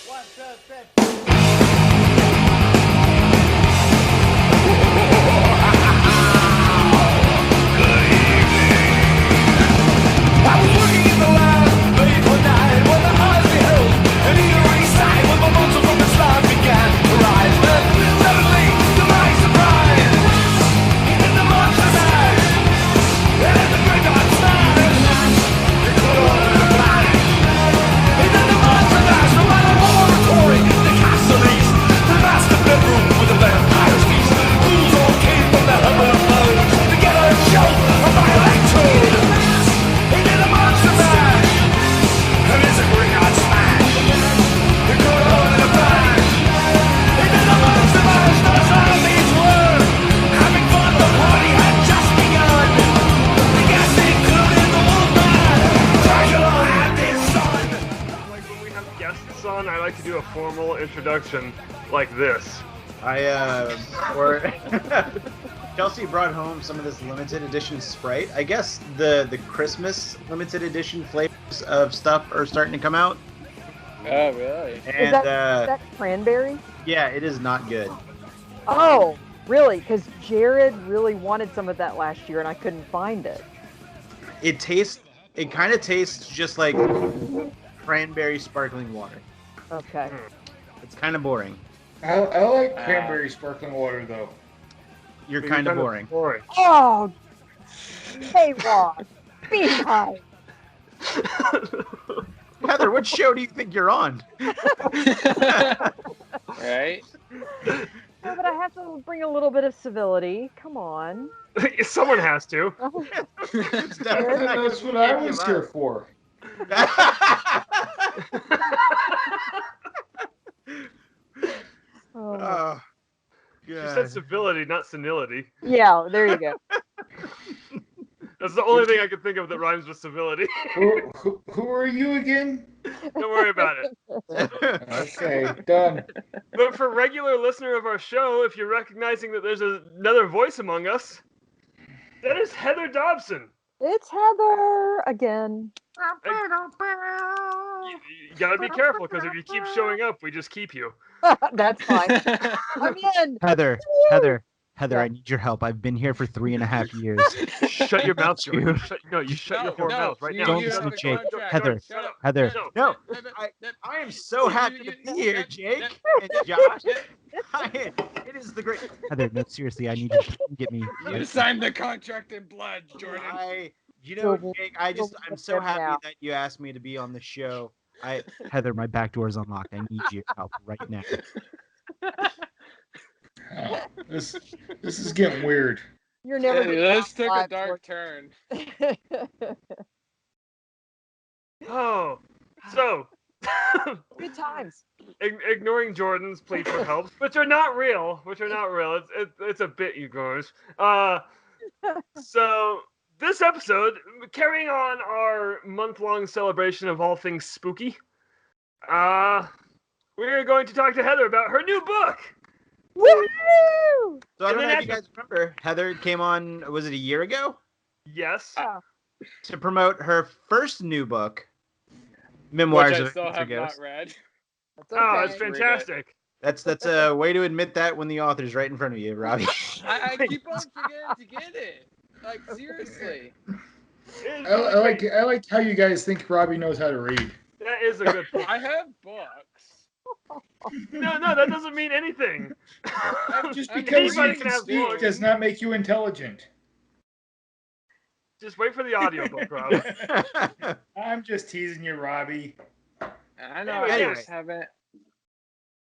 One, two, three. I was working in the lab late one night when the eyes beheld an eerie sight when the monster from the slime began to rise. Then suddenly, to my surprise, he did the monster mash, and in the graveyard smash, he could order a flash. He did the monster mash from my laboratory, the castle east, the master bedroom with the vampire's feast. Ghouls all came from the heaven of bones to get a show of my electrode. He did a monster mash, and it's a graveyard smash. He could order a flash. He did a monster mash, the zombies were having fun. The party had just begun. The guests included the Wolfman, Dracula, and his son. Like when we have guests on, I like to do a formal introduction like this. Chelsea brought home some of this limited edition Sprite. I guess the Christmas limited edition flavors of stuff are starting to come out. Oh, really? And Is that cranberry? yeah, it is not good. Oh, really? Because Jared really wanted some of that last year, and I couldn't find it. It kind of tastes just like cranberry sparkling water. Okay. It's kind of boring. I like cranberry sparkling water though. You're kind of boring. Oh, hey, Ross. Be nice. Heather, what show do you think you're on? Right? No, but I have to bring a little bit of civility. Come on. Someone has to. It's definitely not That's gonna what be I any was of here us. for. Oh. Oh, She God. said civility, not senility. Yeah, there you go. That's the only thing I could think of that rhymes with civility. Who are you again? Don't worry about it. Okay, done. But for regular listener of our show, if you're recognizing that there's another voice among us, that is Heather Dobson. It's Heather again. You gotta be careful, because if you keep showing up, we just keep you. That's fine. I'm in. Heather, I need your help. I've been here for 3.5 years. Shut your mouth, Jordan. You shut your whore mouth right now. Don't listen to Jake. Heather, Heather. No, I am so happy to be here, Jake and Josh. It is the great. Heather, no, seriously, I need you to get me. You signed the contract in blood, Jordan. Jake, I'm so happy that you asked me to be on the show. Heather, my back door is unlocked. I need your help right now. Oh, this is getting weird. You're never. Hey, this took a dark turn. Oh, so Good times. ignoring Jordan's plea for help, which are not real. It's a bit, you guys. So this episode, carrying on our month-long celebration of all things spooky, we're going to talk to Heather about her new book. Woo! So I don't know if you guys remember, Heather came on, was it a year ago? Yes. To promote her first new book, Memoirs Which I of still a have Ghost. not read. That's Oh, okay. it's fantastic. That's a way to admit that when the author's right in front of you, Robbie. I keep on forgetting to get it. Like, seriously. I like how you guys think Robbie knows how to read. That is a good point. I have books. No, that doesn't mean anything. Just I mean, because you anybody can can have speak books. does not make you intelligent. Just wait for the audiobook, Rob. I'm just teasing you, Robbie. I know, Anyway, I just haven't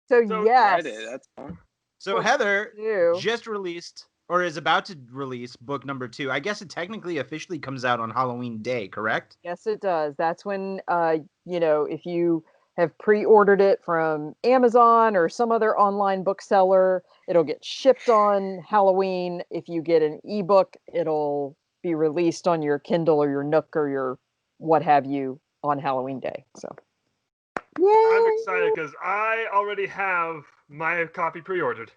So So yes. read it. That's fine. So Heather You. just released, or is about to release, book number 2. I guess it technically officially comes out on Halloween Day, correct? Yes, it does. That's when, if you have pre-ordered it from Amazon or some other online bookseller, it'll get shipped on Halloween. If you get an ebook, it'll be released on your Kindle or your Nook or your what have you on Halloween Day. So, yay! I'm excited because I already have my copy pre-ordered.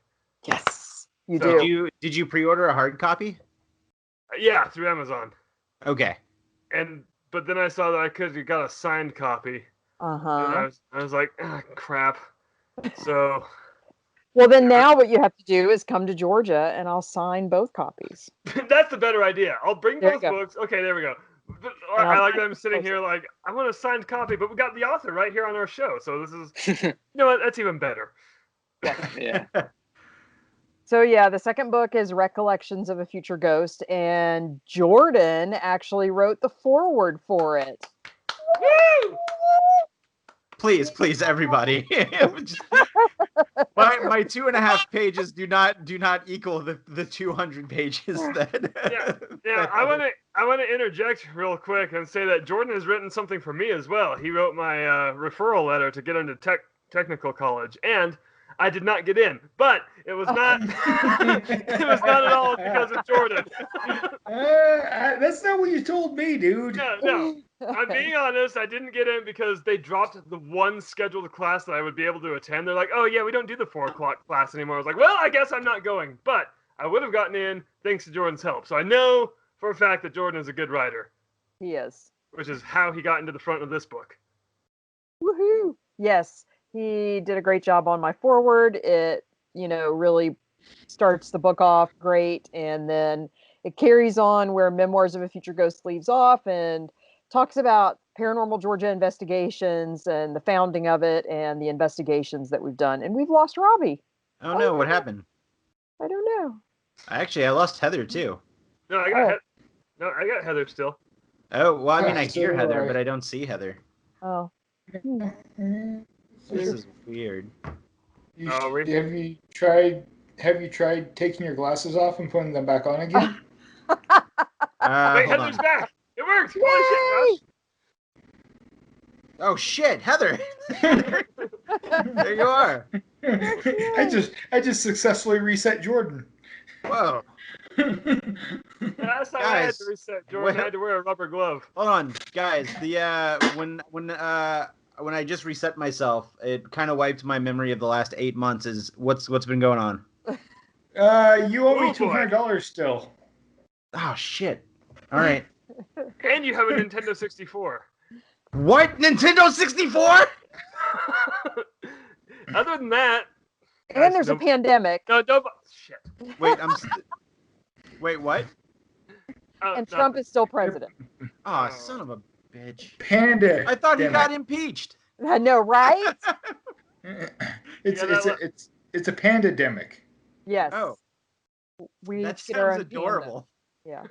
Yes, you So- do. Did you pre-order a hard copy? Yeah, through Amazon. Okay. But then I saw that I could have got a signed copy. Uh-huh. I was like, ah, crap. So Well, then now what you have to do is come to Georgia and I'll sign both copies. that's the better idea. I'll bring There you both go. books. Okay, there we go. And I I'll like sign them sitting both. here like, I want a signed copy, but we got the author right here on our show. So this is, you know what, that's even better. Yeah. So yeah, the second book is Recollections of a Future Ghost, and Jordan actually wrote the foreword for it. Woo! Please, everybody. my 2.5 pages do not equal the 200 pages that. Yeah. I want to interject real quick and say that Jordan has written something for me as well. He wrote my referral letter to get into technical college, and I did not get in, but it was not. It was not at all because of Jordan. That's not what you told me, dude. No. I'm being honest. I didn't get in because they dropped the one scheduled class that I would be able to attend. They're like, "Oh yeah, we don't do the 4 o'clock class anymore." I was like, "Well, I guess I'm not going." But I would have gotten in thanks to Jordan's help. So I know for a fact that Jordan is a good writer, He is. which is how he got into the front of this book. Woohoo! Yes, he did a great job on my foreword. It, really starts the book off great, and then it carries on where Memoirs of a Future Ghost leaves off and talks about paranormal Georgia investigations and the founding of it and the investigations that we've done. And we've lost Robbie. Oh no, what happened? I don't know. I lost Heather too. No, I got I got Heather still. Oh, well, I mean, I So hear do Heather, I. but I don't see Heather. Oh. Hmm. This is weird. Oh, really? Have you tried taking your glasses off and putting them back on again? Wait, Hold Heather's on. back. It worked. Holy shit, Josh. Oh shit, Heather! There you are. I just successfully reset Jordan. Whoa. Last time I had Guys, to reset Jordan, I had to wear a rubber glove. Hold on, guys. The when I just reset myself, it kind of wiped my memory of the last 8 months. Is what's been going on? You owe me Oh, boy. $200 still. Oh shit! All right. And you have a Nintendo 64. What? Nintendo 64? Other than that, And there's a pandemic. no, shit. Wait, Wait, what? And Trump is still president. Oh, son of a bitch! Panda. I thought he damn got it. impeached. I know, right? It's a pandemic. Yes. Oh, We that each get our sounds own panda. adorable. Yeah.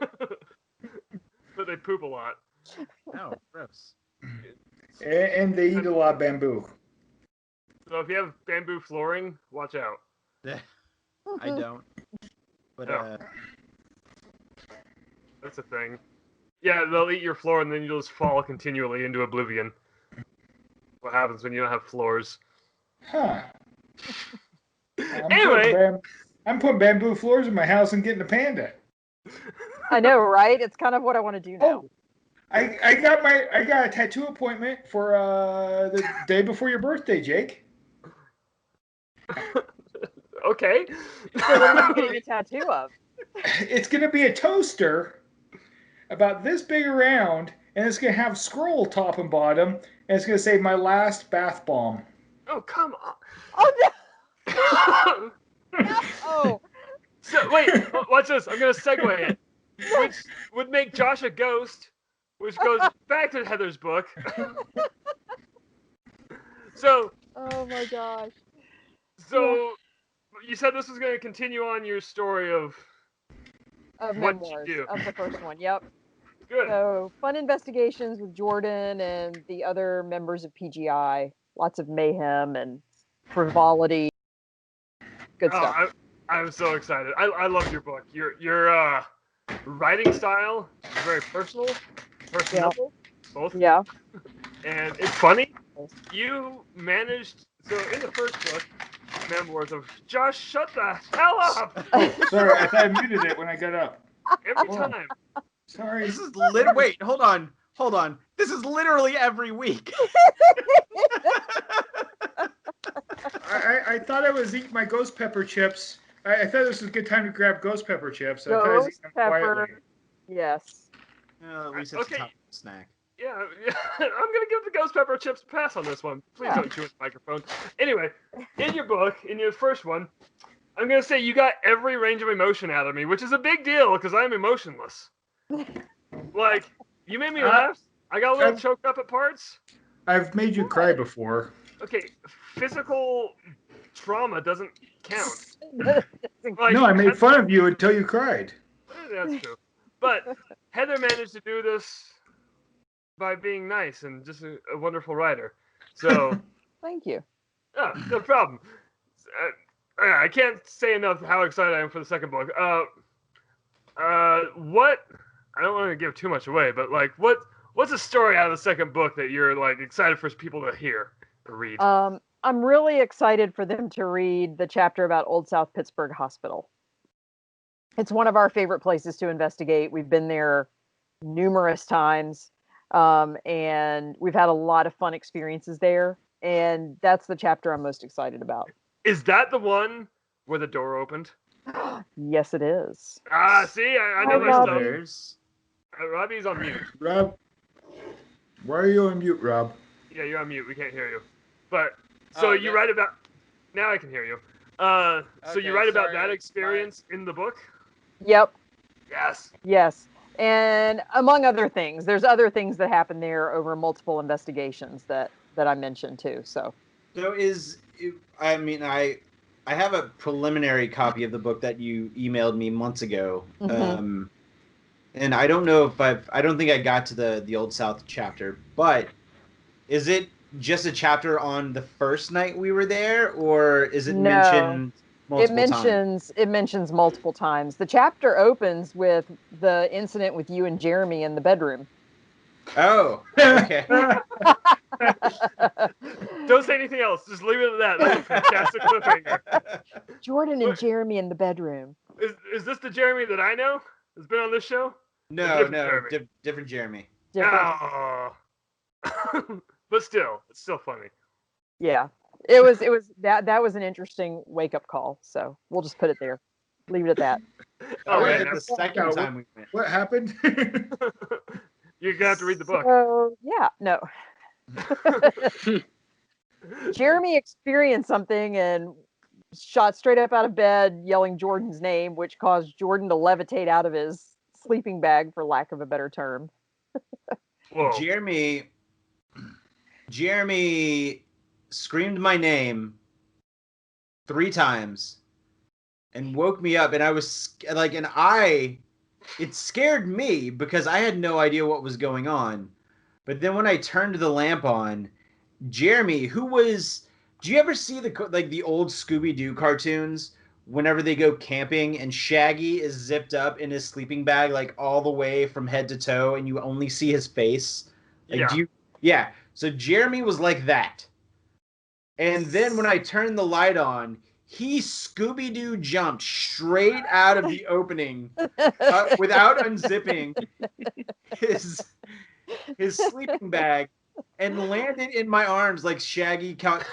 But they poop a lot. Oh, gross. And they eat a lot of bamboo. So if you have bamboo flooring, watch out. I don't. But No. That's a thing. Yeah, they'll eat your floor and then you'll just fall continually into oblivion. What happens when you don't have floors? Huh. Anyway. I'm putting bamboo floors in my house and getting a panda. I know, right? It's kind of what I want to do now. Oh, I got a tattoo appointment for the day before your birthday, Jake. Okay. So what are you getting a tattoo of? It's gonna be a toaster about this big around, and it's gonna have scroll top and bottom, and it's gonna say "My last bath bomb." Oh, come on. Oh no! Oh. So, wait, watch this. I'm going to segue it. Which would make Josh a ghost, which goes back to Heather's book. So, Oh my gosh. you said this was going to continue on your story of Of what memoirs. you do. Of the first one. Yep. Good. So fun investigations with Jordan and the other members of PGI. Lots of mayhem and frivolity. Good stuff. I'm so excited. I love your book. Your writing style is very personable, both. Yeah. And it's funny. You managed, so in the first book, Memoirs of Josh, shut the hell up! Sorry, I thought I muted it when I got up. Every Whoa. time. Sorry. This is wait, hold on. This is literally every week. I thought I was eating my ghost pepper chips. I thought this was a good time to grab ghost pepper chips. I thought I was eating them quietly. Yes. At least it's Okay. a top snack. Yeah, I'm gonna give the ghost pepper chips a pass on this one. Please don't chew in the microphone. Anyway, in your book, in your first one, I'm gonna say you got every range of emotion out of me, which is a big deal because I'm emotionless. Like, you made me laugh. I got a little choked up at parts. I've made you cry before. Okay, physical trauma doesn't count. Like, No, I made fun of you until you cried. That's true. But Heather managed to do this by being nice and just a wonderful writer. So, Thank you. oh, no problem. I can't say enough how excited I am for the second book. What? I don't want to give too much away, but like, what's a story out of the second book that you're like excited for people to hear or read? I'm really excited for them to read the chapter about Old South Pittsburgh Hospital. It's one of our favorite places to investigate. We've been there numerous times, and we've had a lot of fun experiences there. And that's the chapter I'm most excited about. Is that the one where the door opened? Yes, it is. See, I know my stuff. Robbie's on mute. Rob, why are you on mute, Rob? Yeah, you're on mute. We can't hear you. But so you write about. Now I can hear you. So you write about that experience in the book? Yep. Yes. Yes. And among other things, there's other things that happen there over multiple investigations that I mentioned too. So I have a preliminary copy of the book that you emailed me months ago. Mm-hmm. And I don't know if I don't think I got to the Old South chapter, but is it just a chapter on the first night we were there, or is it mentioned multiple times? It mentions multiple times. The chapter opens with the incident with you and Jeremy in the bedroom. Oh, okay. Don't say anything else. Just leave it at that. That's a fantastic cliffhanger. Jordan and Jeremy in the bedroom. Is this the Jeremy that I know? Has been on this show? No, different Jeremy. Oh. But still, it's still funny. Yeah, it was that was an interesting wake up call. So we'll just put it there, leave it at that. Oh, Right, man. the second time we went. What happened? You're gonna have to read the book. Yeah, no. Jeremy experienced something and shot straight up out of bed, yelling Jordan's name, which caused Jordan to levitate out of his sleeping bag, for lack of a better term. Whoa. Jeremy screamed my name 3 times and woke me up, and I was like, it scared me because I had no idea what was going on. But then when I turned the lamp on, Jeremy, do you ever see the old Scooby-Doo cartoons whenever they go camping and Shaggy is zipped up in his sleeping bag like all the way from head to toe and you only see his face? Yeah. So Jeremy was like that. And then when I turned the light on, he Scooby-Doo jumped straight out of the opening without unzipping his sleeping bag and landed in my arms like Shaggy catches.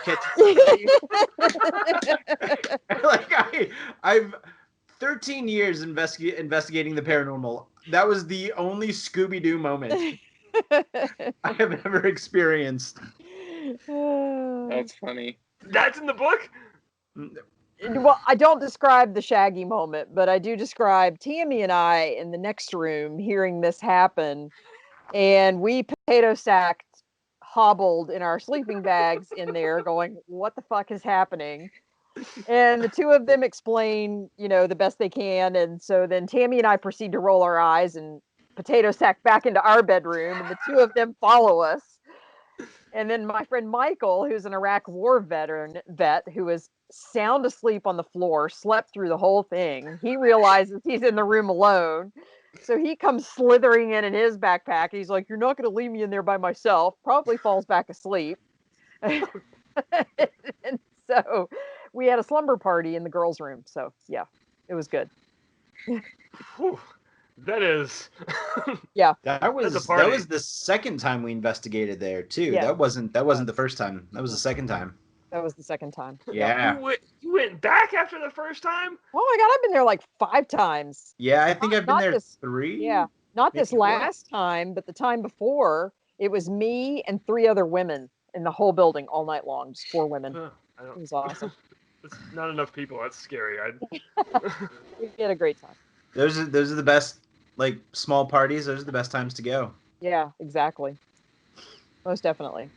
I've 13 years investigating the paranormal. That was the only Scooby-Doo moment I have ever experienced. That's funny. That's in the book? Well, I don't describe the Shaggy moment, but I do describe Tammy and I in the next room hearing this happen, and we potato sacked, hobbled in our sleeping bags in there going, what the fuck is happening? And the two of them explain, the best they can. And so then Tammy and I proceed to roll our eyes and potato sack back into our bedroom, and the two of them follow us. And then my friend Michael, who's an Iraq War vet, who is sound asleep on the floor, slept through the whole thing. He realizes he's in the room alone. So he comes slithering in his backpack. He's like, you're not going to leave me in there by myself. Probably falls back asleep. And so we had a slumber party in the girls' room. So, yeah, it was good. Whew. That is. Yeah. That was the second time we investigated there too. Yeah. That wasn't the first time. That was the second time. That was the second time. Yeah. You went back after the first time? Oh my God, I've been there like 5 times. Yeah, I think I've been there Not 3. Yeah. Not maybe this last time, but the time before. It was me and 3 other women in the whole building all night long, just 4 women. Huh, I It don't. was awesome. It's not enough people. That's scary. We had a great time. Those are the best, like, small parties. Those are the best times to go. Yeah, exactly. Most definitely.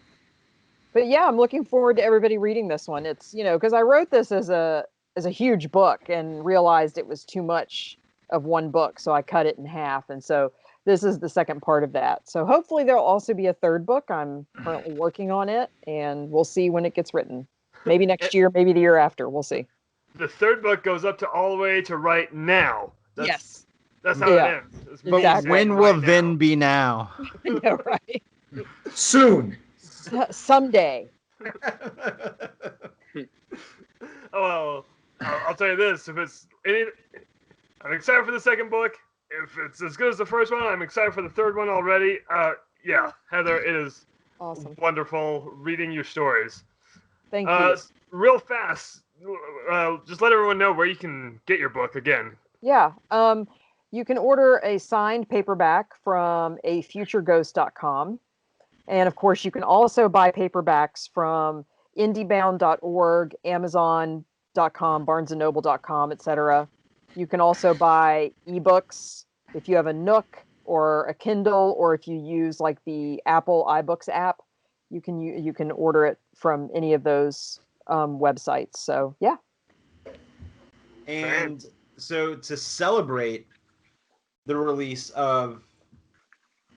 But yeah, I'm looking forward to everybody reading this one. It's, because I wrote this as a huge book and realized it was too much of one book, so I cut it in half. And so this is the second part of that. So hopefully there'll also be a third book. I'm currently working on it, and we'll see when it gets written. Maybe next year, maybe the year after. We'll see. The third book goes up to all the way to right now. Yes. That's how Yeah. it ends. It's But Exactly. when right will now. Vin be now? I know, right? Soon. Someday. Oh, well, I'll tell you this: if it's I'm excited for the second book. If it's as good as the first one, I'm excited for the third one already. Yeah, Heather, it is Awesome. wonderful reading your stories. Thank you. Real fast, just let everyone know where you can get your book again. Yeah. You can order a signed paperback from afutureghost.com. And of course, you can also buy paperbacks from indiebound.org, amazon.com, barnesandnoble.com, etc. You can also buy ebooks if you have a Nook or a Kindle, or if you use like the Apple iBooks app, you can order it from any of those websites. So yeah. And so to celebrate the release of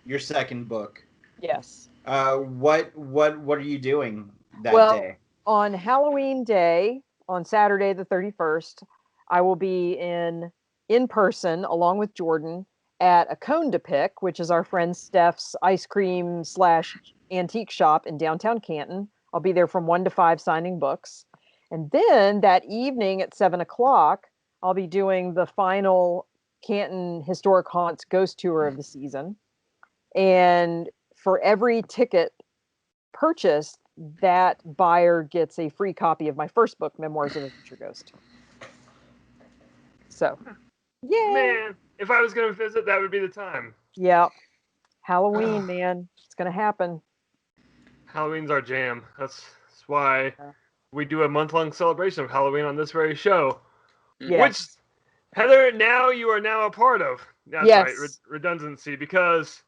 your second book, Yes. what are you doing that day? On Halloween Day, on Saturday the 31st, I will be in person along with Jordan at a Cone to Pick, which is our friend Steph's ice cream / antique shop in downtown Canton. I'll be there from 1 to 5 signing books. And then that evening at 7 o'clock, I'll be doing the final Canton Historic Haunts Ghost Tour of the season. And for every ticket purchased, that buyer gets a free copy of my first book, Memoirs of a Future Ghost. So, yeah. Man, if I was going to visit, that would be the time. Yeah. Halloween, man. It's going to happen. Halloween's our jam. That's why Yeah. we do a month-long celebration of Halloween on this very show. Yes. Which, Heather, now you are now a part of. That's Yes. right, redundancy, because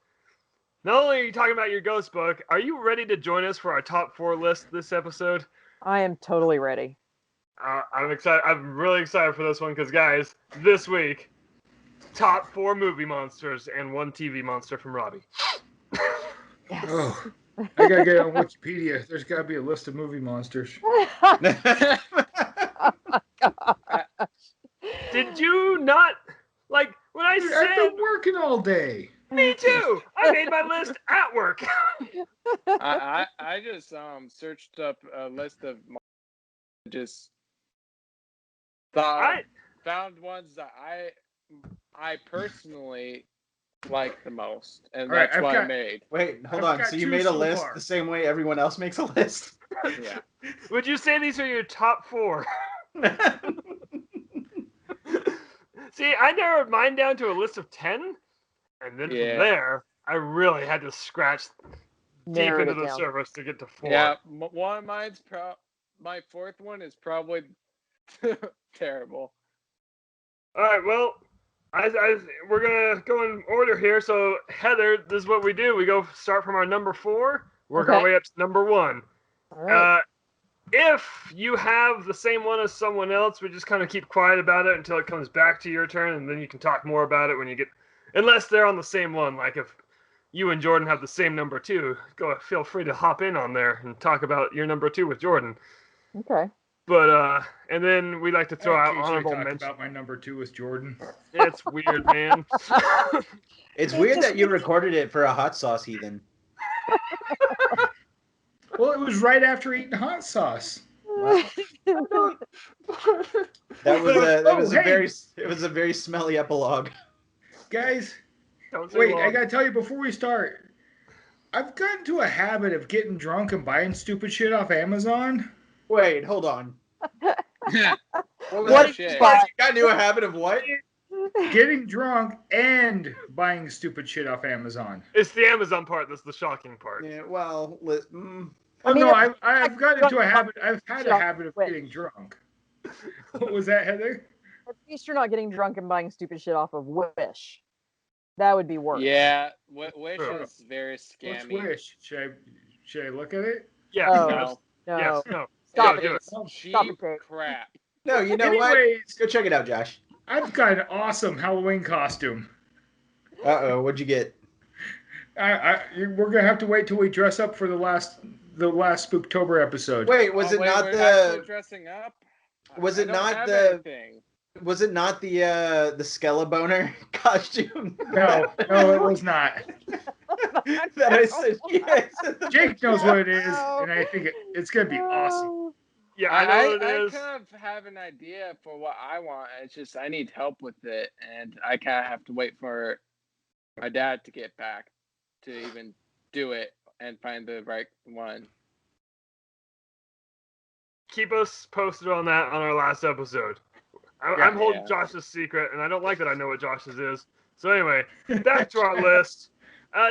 not only are you talking about your ghost book, are you ready to join us for our top 4 list this episode? I am totally ready. I'm excited. I'm really excited for this one because, guys, this week, top 4 movie monsters and 1 TV monster from Robbie. Yes. Oh, I gotta get on Wikipedia. There's gotta be a list of movie monsters. Did you not, like, when I Dude, I've said, been working all day. me too, I made my list at work. I just searched up a list of just thought found ones that I personally like the most, and All right, that's I've what I got- made. Wait, hold I've on. got So you 2 made a so list far. the same way everyone else makes a list? Yeah. Would you say these are your top 4? See, I narrowed mine down to a list of 10, and then Yeah. from there, I really had to scratch deep Narrowed into it the down. surface to get to 4. Yeah, one of mine's my 4th one is probably terrible. All right, well, we're gonna go in order here. So, Heather, this is what we do. We go start from our number 4, work our Okay. way up to number 1. All right. If you have the same one as someone else, we just kind of keep quiet about it until it comes back to your turn, and then you can talk more about it when you get, unless they're on the same one. Like if you and Jordan have the same number 2, feel free to hop in on there and talk about your number 2 with Jordan. Okay. But and then we like to throw out Occasionally honorable talk mentions. about my number 2 with Jordan. It's weird, man. It's weird that you recorded it for a hot sauce heathen. Well, it was right after eating hot sauce. That was hey. it was a very smelly epilogue. Guys, Don't say wait, long. I gotta tell you before we start. I've gotten into a habit of getting drunk and buying stupid shit off Amazon. Wait, hold on. Yeah. What was What that? did you shit? buy? You got into a habit of what? getting drunk and buying stupid shit off Amazon. It's the Amazon part that's the shocking part. Yeah, well, Oh mean, no, if- I've got into a habit. I've had a Shut habit of up. getting drunk. What was that, Heather? At least you're not getting drunk and buying stupid shit off of Wish. That would be worse. Yeah, Wish Sure. is very What's scammy. Wish? Should I look at it? Yes. Oh. yes, No. Yes. No. Stop Go do it. It's Oh, cheap stop it, Jake. crap. no, you know what? Anyways, Go check it out, Josh. I've got an awesome Halloween costume. Uh-oh, what'd you get? We're gonna have to wait till we dress up for the last Spooktober episode. Wait, was it wait, not we're actually the dressing up? was I it don't not have the anything. was it not the Skelebaner costume? No, it was not. that I said yes. Jake knows what it is, and I think it's gonna be awesome. Yeah, I know what it I is. kind of have an idea for what I want. It's just I need help with it, and I kind of have to wait for my dad to get back to even do it and find the right one. Keep us posted on that on our last episode. Yeah. I'm holding Yeah. Josh's secret, and I don't like that I know what Josh's is. So anyway, back to our list.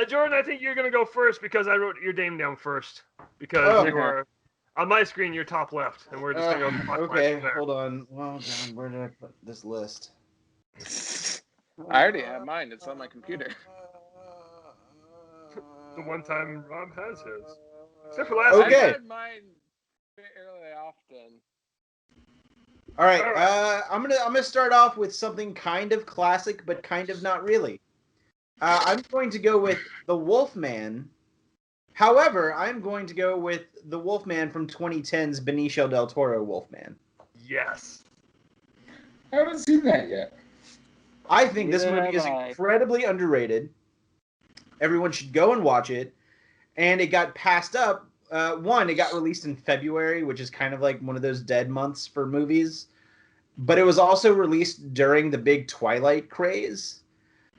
Jordan, I think you're gonna go first because I wrote your name down first because Oh. you were on my screen. You're top left, and we're just gonna go clockwise Okay, from there. hold on. Well, God, where did I put this list? I already have mine. It's on my computer. The one time Rob has his, except for last Okay. week. I've had mine fairly often. All right, All right. I'm gonna start off with something kind of classic, but kind of not really. I'm going to go with the Wolfman. However, I'm going to go with the Wolfman from 2010's Benicio del Toro Wolfman. Yes. I haven't seen that yet. I think this Neither movie is have I. incredibly underrated. Everyone should go and watch it. And it got passed up. One, it got released in February, which is kind of like one of those dead months for movies. But it was also released during the big Twilight craze.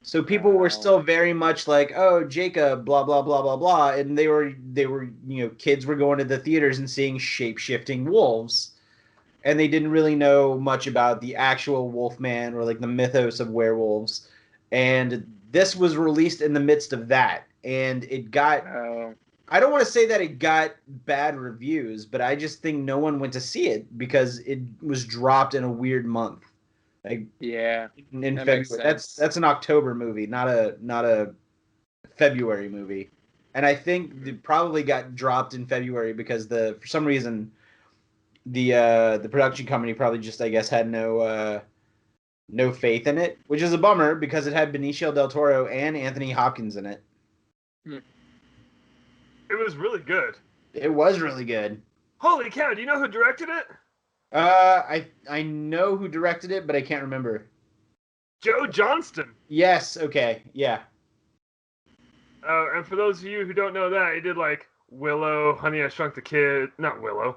So people were still very much like, oh, Jacob, blah, blah, blah, blah, blah. And they were, kids were going to the theaters and seeing shape-shifting wolves. And they didn't really know much about the actual Wolfman or like the mythos of werewolves. And this was released in the midst of that. And it got, Oh, I don't want to say that it got bad reviews, but I just think no one went to see it because it was dropped in a weird month. Like yeah. in That February. makes sense. That's an October movie, not a February movie. And I think it probably got dropped in February because for some reason the production company probably just, I guess, had no faith in it, which is a bummer because it had Benicio del Toro and Anthony Hopkins in it. It was really good. It was really good. Holy cow! Do you know who directed it? I know who directed it, but I can't remember. Joe Johnston. Yes, okay, yeah. And for those of you who don't know that, he did like Willow, Honey, I Shrunk the Kid. Not Willow.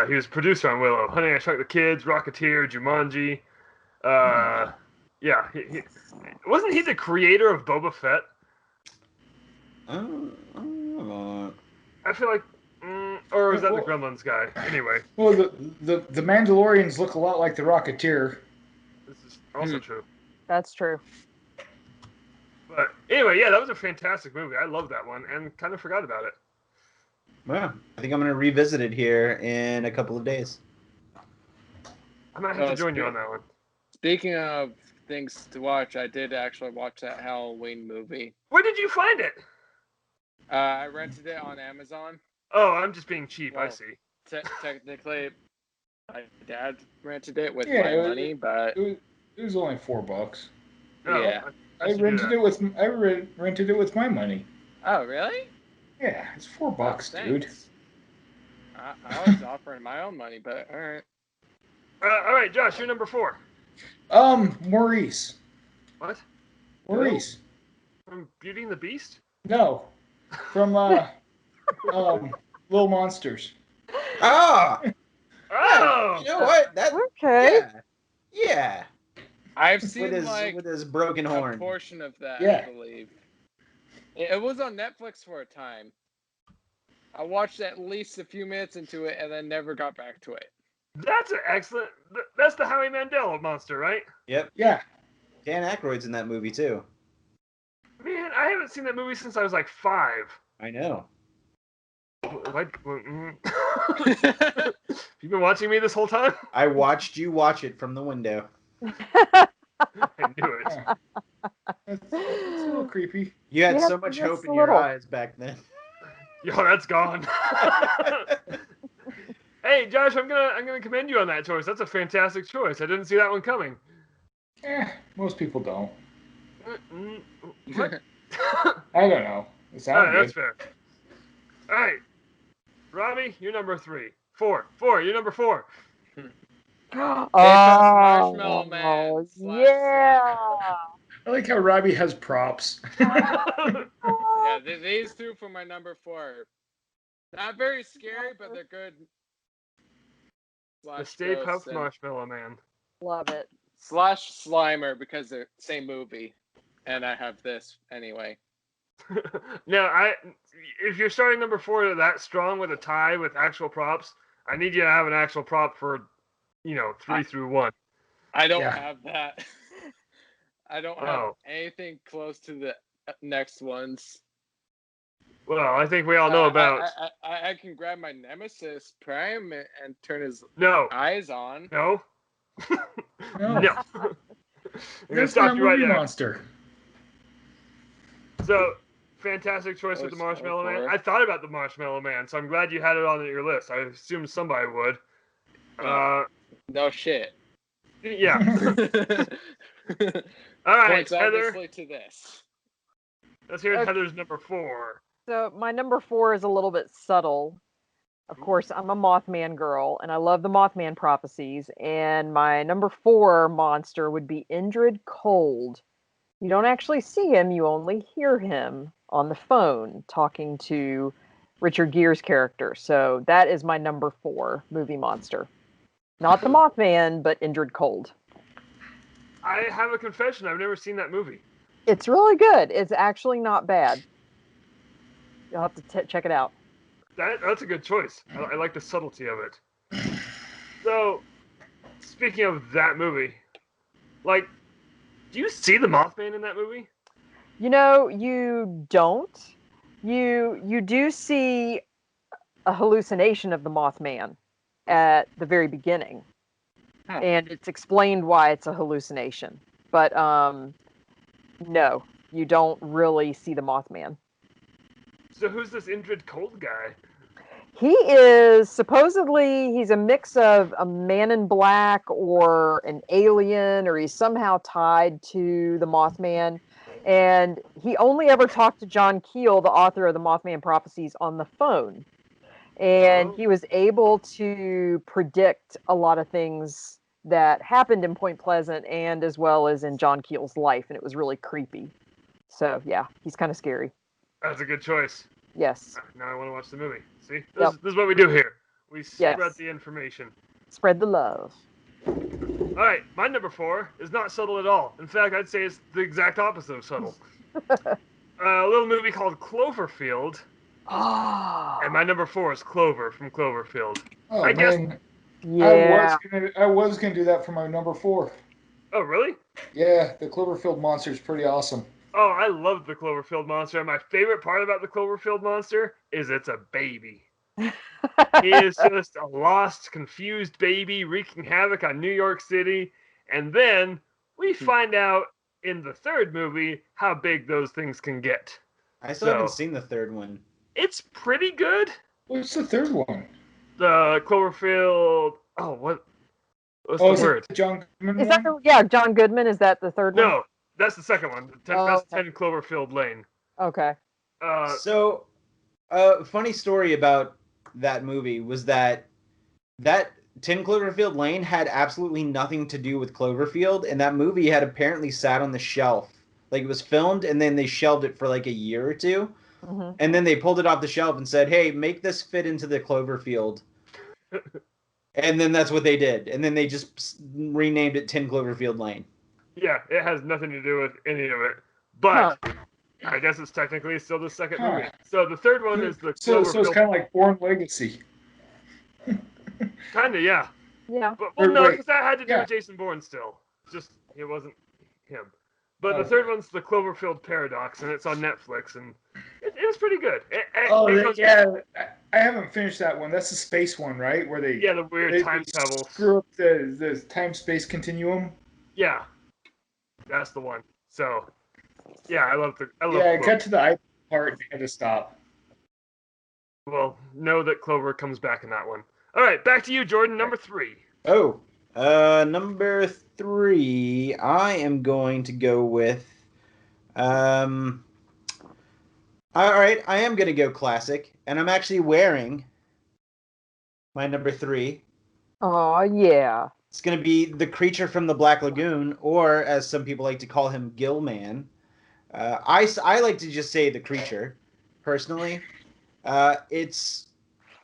He was producer on Willow, Honey, I Shrunk the Kids, Rocketeer, Jumanji. Yeah, wasn't he the creator of Boba Fett? I feel like, or was that the Gremlins guy? Anyway, Well, the Mandalorians look a lot like the Rocketeer. this is also true. That's true. But anyway, yeah, that was a fantastic movie. I love that one, and kind of forgot about it. Well, I think I'm going to revisit it here in a couple of days. I might have to join you on that one. Speaking of things to watch, I did actually watch that Halloween movie. Where did you find it? I rented it on Amazon. Oh, I'm just being cheap. I Well, see. Technically, my dad rented it with Yeah, my it was- money, but It was only $4. Oh, Yeah. I rented it with my money. oh really? Yeah, it's $4, dude. Thanks. I was offering my own money, but all right. All right, Josh, you're number 4. Maurice. What? Maurice. From Beauty and the Beast? No, from Little Monsters. Oh! Oh! You know what? That, Okay. yeah. I've seen With his broken a horn. portion of that, Yeah. I believe. It was on Netflix for a time. I watched at least a few minutes into it and then never got back to it. That's an excellent. That's the Howie Mandel monster, right? Yep. Yeah. Dan Aykroyd's in that movie too. Man, I haven't seen that movie since I was like 5. I know. You've been watching me this whole time? I watched you watch it from the window. I knew it. It's a little creepy. You had Yeah, so much just hope in a your little. eyes back then. Yo, that's gone. Hey, Josh, I'm gonna commend you on that choice. That's a fantastic choice. I didn't see that one coming. Most people don't. What? I don't know. It All sounds right, good. that's fair. All right, Robbie, you're number 3. 4, you're number 4. Marshmallow Man / yeah. I like how Robbie has props. Yeah, these two for my number 4. Not very scary, but they're good. The / Stay ghosts Puft and Marshmallow Man. Love it. / Slimer because they're same movie, and I have this anyway. Now, if you're starting number 4 that strong with a tie with actual props, I need you to have an actual prop for, 3 through 1. I don't Yeah. have that. I don't have Oh. anything close to the next ones. Well, I think we all know about. I can grab my Nemesis Prime and turn his No, eyes on. no, No. no. I'm gonna That's stop not you right movie there. monster. So, fantastic choice with the Let's Marshmallow go Man. for it. I thought about the Marshmallow Man, so I'm glad you had it on your list. I assumed somebody would. No shit. Yeah. All right, Points Heather. obviously to this. Let's hear Okay. Heather's number 4. So my number 4 is a little bit subtle. Of course, I'm a Mothman girl, and I love the Mothman prophecies. And my number 4 monster would be Indrid Cold. You don't actually see him; you only hear him on the phone talking to Richard Gere's character. So that is my number 4 movie monster. Not the Mothman, but Indrid Cold. I have a confession. I've never seen that movie. It's really good. It's actually not bad. You'll have to check it out. That's a good choice. I like the subtlety of it. So, speaking of that movie, like, do you see the Mothman in that movie? You don't. You do see a hallucination of the Mothman at the very beginning. Huh. And it's explained why it's a hallucination. But no, you don't really see the Mothman. So who's this Indrid Cold guy? He is supposedly he's a mix of a man in black or an alien, or he's somehow tied to the Mothman. And he only ever talked to John Keel, the author of the Mothman prophecies, on the phone. And Oh. he was able to predict a lot of things that happened in Point Pleasant and as well as in John Keel's life. And it was really creepy. So yeah, he's kind of scary. That's a good choice. Yes. Now I want to watch the movie. See, Yep. this is what we do here. We Yes. spread the information. Spread the love. All right, my number 4 is not subtle at all. In fact, I'd say it's the exact opposite of subtle. A little movie called Cloverfield, Ah. and my number 4 is Clover from Cloverfield. Oh I guess- man, Yeah. I was gonna do that for my number 4. Oh, really? Yeah, the Cloverfield monster is pretty awesome. Oh, I love the Cloverfield monster, and my favorite part about the Cloverfield monster is it's a baby. He is just a lost, confused baby wreaking havoc on New York City, and then we find out in the 3rd movie how big those things can get. I still haven't seen the 3rd one. It's pretty good. What's the 3rd one? The Cloverfield. Oh, what's Oh, the is word? it the John Goodman Is that one? John Goodman? Is that the 3rd one? No, that's the 2nd one. Oh, That's okay. 10 Cloverfield Lane. Okay. So, Funny story about that movie was that 10 Cloverfield Lane had absolutely nothing to do with Cloverfield, and that movie had apparently sat on the shelf. Like, it was filmed, and then they shelved it for like a year or two, Mm-hmm. and then they pulled it off the shelf and said, hey, make this fit into the Cloverfield. And then that's what they did. And then they just renamed it 10 Cloverfield Lane. yeah, it has nothing to do with any of it. But I guess it's technically still the 2nd movie. So the 3rd one is the So it's Cloverfield. kind of like Born Legacy. Kinda, yeah. Yeah. But Or no, wait, because that had to do yeah. with Jason Bourne still. Just it wasn't him. But the Oh. third one's the Cloverfield Paradox, and it's on Netflix, and it was pretty good. Oh, It goes, yeah. I haven't finished that one. That's the space one, right? Where they yeah, the weird they time travel. screw up the time space continuum. Yeah, that's the one. So, yeah, I love Yeah, I Clover. got to the iPad part and had to stop. Well, know that Clover comes back in that one. All right, back to you, Jordan. Number 3. Oh, number 3, I am going to go with, all right, I am going to go classic, and I'm actually wearing my number 3. Oh yeah. It's going to be the creature from the Black Lagoon, or as some people like to call him, Gillman. I like to just say the creature, personally. It's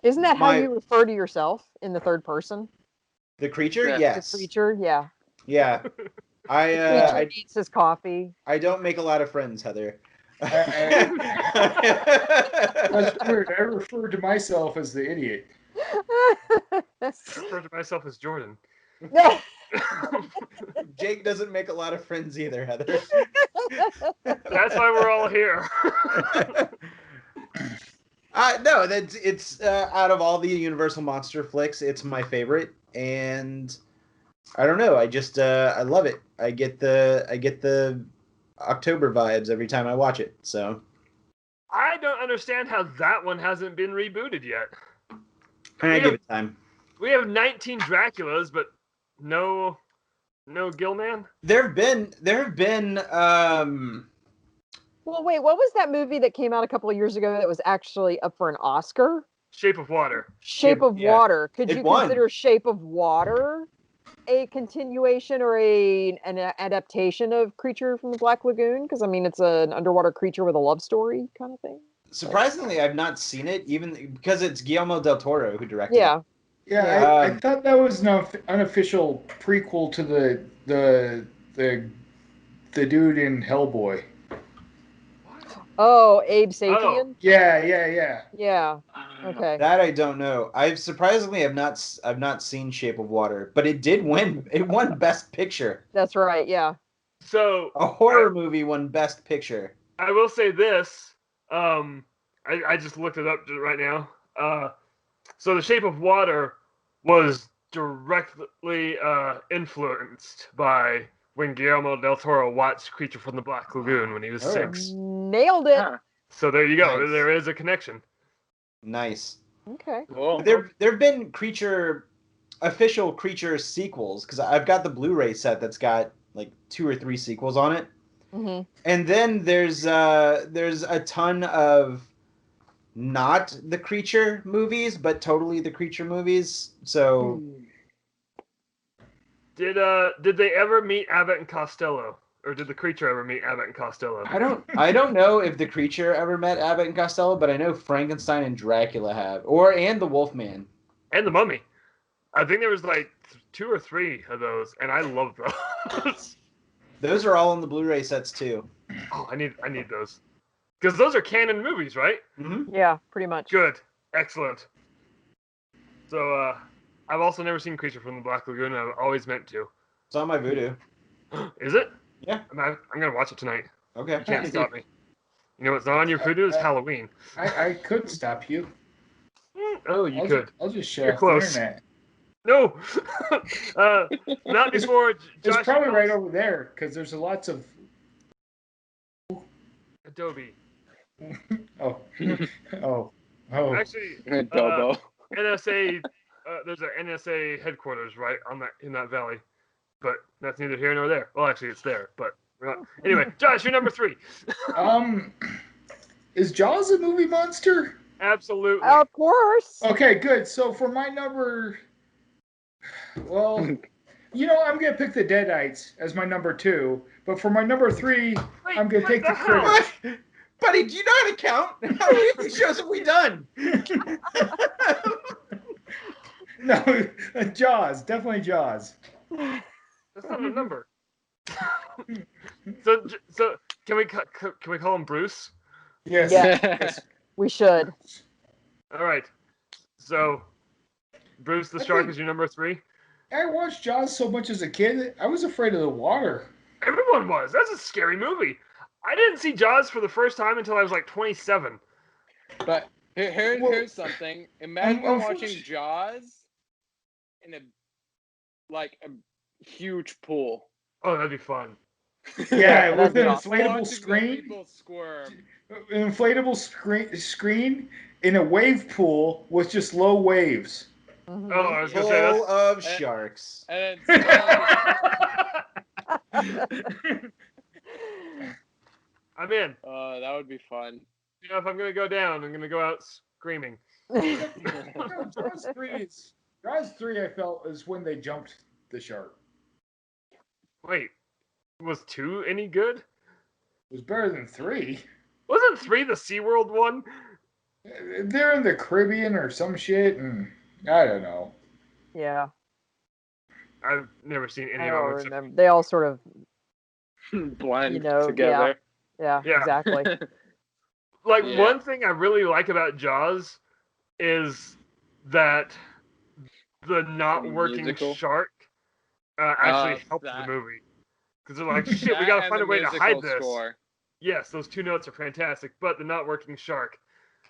Isn't that how my you refer to yourself in the third person? the creature. Yeah. Yes. The creature, yeah. Yeah. Creature I eats his coffee. I don't make a lot of friends, Heather. That's weird. I referred to myself as the idiot. I refer to myself as Jordan. Jake doesn't make a lot of friends either, Heather. That's why we're all here. No, it's out of all the Universal monster flicks, it's my favorite, and I don't know. I just I love it. I get the October vibes every time I watch it. So I don't understand how that one hasn't been rebooted yet. I give it time. We have 19 Draculas, but no Gilman. There have been Well, wait, what was that movie that came out a couple of years ago that was actually up for an Oscar? Shape of Water. Shape of yeah. Water. Could It you won. consider Shape of Water a continuation or an adaptation of Creature from the Black Lagoon? Because I mean, it's an underwater creature with a love story kind of thing. surprisingly I've not seen it, even because it's Guillermo del Toro who directed it. Yeah. Yeah, I thought that was an unofficial prequel to the dude in Hellboy. Oh, Abe Sapien. Yeah. Yeah. I don't know. Okay. That I don't know. I've not seen Shape of Water, but it did win. It won Best Picture. That's right. Yeah. So A horror movie won Best Picture. I will say this. I just looked it up right now. So the Shape of Water was directly influenced by when Guillermo del Toro watched Creature from the Black Lagoon when he was Oh. 6. Nailed it. Huh. So there you go. Nice. There is a connection. Nice. Okay. Cool. There've been official creature sequels, because I've got the Blu-ray set that's got like 2 or 3 sequels on it. hmm And then there's a ton of not the creature movies, but totally the creature movies. So Did they ever meet Abbott and Costello, or did the creature ever meet Abbott and Costello? I don't know if the creature ever met Abbott and Costello, but I know Frankenstein and Dracula have, and the Wolfman. And the Mummy. I think there was like 2 or 3 of those, and I love those. Those are all on the Blu-ray sets too. Oh, I need those, because those are canon movies, right? Mm-hmm. Yeah. Pretty much. Good, excellent. So I've also never seen Creature from the Black Lagoon. And I've always meant to. It's on my Voodoo. Is it? Yeah. I'm gonna watch it tonight. Okay. You can't stop me. You know what's not on your Voodoo is Halloween. I could stop you. Oh, you could. I'll just share You're off close. the internet. No, not before It's Josh. probably right over there because there's lots of. Adobe. Oh, oh. Actually, Dobo. NSA. There's an NSA headquarters right in that valley, but that's neither here nor there. Well, actually, it's there, but anyway. Josh, you're number 3. Is Jaws a movie monster? Absolutely. Of course. Okay, good. So for my number, well, I'm gonna pick the Deadites as my number 2. But for my number 3, I'm gonna what take the the hell? Critters. What? Buddy, do you know how to count? How many of these shows have we done? No, Jaws, definitely Jaws. That's not a number. So can we call him Bruce? Yes. Yeah. We should. All right. So Bruce the Shark is your number 3. I watched Jaws so much as a kid. I was afraid of the water. Everyone was. That's a scary movie. I didn't see Jaws for the first time until I was like 27. But Well, here's something. Imagine watching unfortunately- Jaws in a huge pool. Oh, that'd be fun. Yeah, that'd with be an awesome. inflatable Watching the screen. people squirm. An inflatable screen in a wave pool with just low waves. Mhm. Oh, I was gonna say Full of Eh. sharks. And then I'm in. that would be fun. You know, if I'm gonna go down, I'm gonna go out screaming. Jaws 3 I felt is when they jumped the shark. Wait, was 2 any good? It was better than 3. Wasn't 3 the SeaWorld one? They're in the Caribbean or some shit, and I don't know. Yeah, I've never seen any I of don't them. Except, remember. They all sort of, Blend You know, together. yeah, Yeah. exactly. like Yeah. one thing I really like about Jaws is that the not working Musical? shark actually helps the that- movie because they're like, shit, we That gotta and find the a way to hide musical this. score. Yes, those 2 notes are fantastic, but the not working shark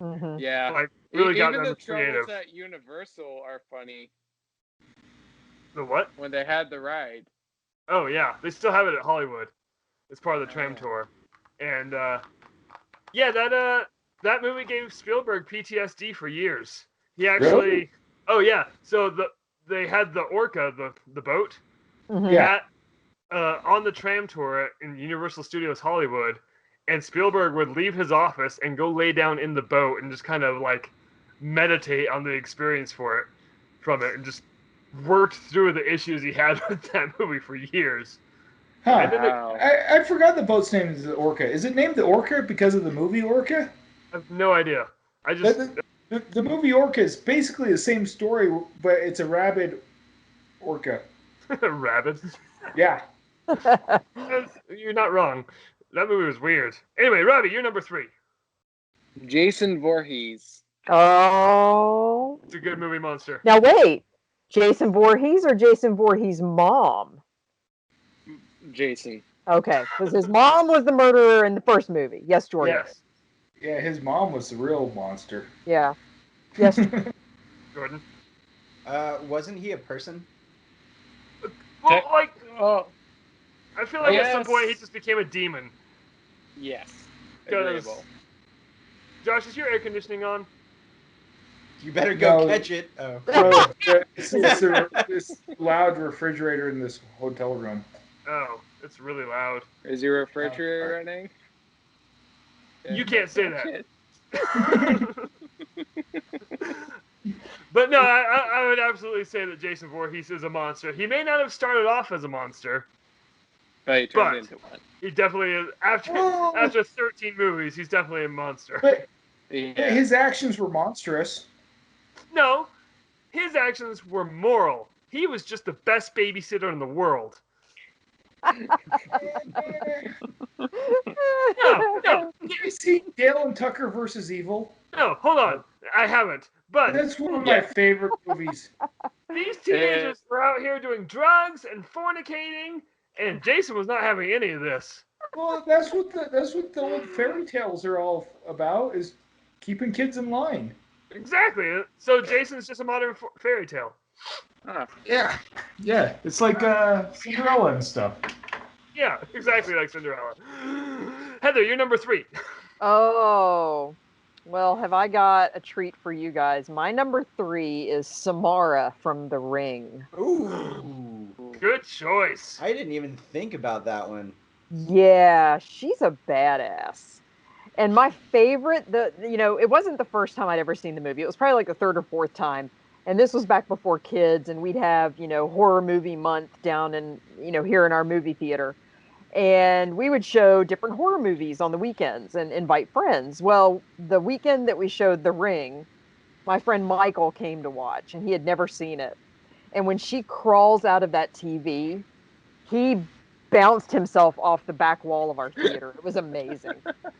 Mhm. Yeah. like really got Even them the creative. troubles at Universal are funny The what? when they had the ride. Oh yeah, they still have it at Hollywood. It's part of the Oh, tram yeah. tour, and yeah, that movie gave Spielberg PTSD for years. He actually, Really? oh yeah, so they had the Orca, the boat, Mhm. Yeah. on the tram tour in Universal Studios Hollywood, and Spielberg would leave his office and go lay down in the boat and just kind of like meditate on the experience from it, and just worked through the issues he had with that movie for years. And then Huh. Wow. I forgot the boat's name is the Orca. Is it named the Orca because of the movie Orca? I have no idea. I just The movie Orca is basically the same story, but it's a rabid orca. rabid. Yeah. You're not wrong. That movie was weird. Anyway, Robbie, you're number 3. Jason Voorhees. Oh. It's a good movie monster. Now wait, Jason Voorhees or Jason Voorhees' mom? Jason. Okay, because his mom was the murderer in the first movie. Yes, Jordan. Yes, Yeah, his mom was the real monster. Yeah. Yes. Jordan. Wasn't he a person? Well, like Oh, I feel like at some Yes. point he just became a demon. yes. Because Agreeable. Josh, is your air conditioning on? You better go No. catch it. Oh. Oh, it's this loud refrigerator in this hotel room. Oh, it's really loud. Is your refrigerator running? You can't say that. Shit. But no, I would absolutely say that Jason Voorhees is a monster. He may not have started off as a monster. But he But- turned into one. He definitely is. Well- After 13 movies, he's definitely a monster. But Yeah. his actions were monstrous. No, his actions were moral. He was just the best babysitter in the world. No, You see Dale and Tucker versus Evil? no, hold on. I haven't. But That's one of my favorite movies. these teenagers were out here doing drugs and fornicating, and Jason was not having any of this. Well, that's what the old fairy tales are all about, is keeping kids in line. Exactly. So Jason's just a modern fairy tale. Huh. Yeah. Yeah. It's like Cinderella and stuff. Yeah, exactly like Cinderella. Heather, you're number 3. Oh. Well, have I got a treat for you guys? My number 3 is Samara from The Ring. Ooh. Good choice. I didn't even think about that one. Yeah, she's a badass. And my favorite, it wasn't the first time I'd ever seen the movie. It was probably like the third or fourth time. And this was back before kids, and we'd have, horror movie month down in, here in our movie theater. And we would show different horror movies on the weekends and invite friends. Well, the weekend that we showed The Ring, my friend Michael came to watch, and he had never seen it. And when she crawls out of that TV, he bounced himself off the back wall of our theater. It was amazing.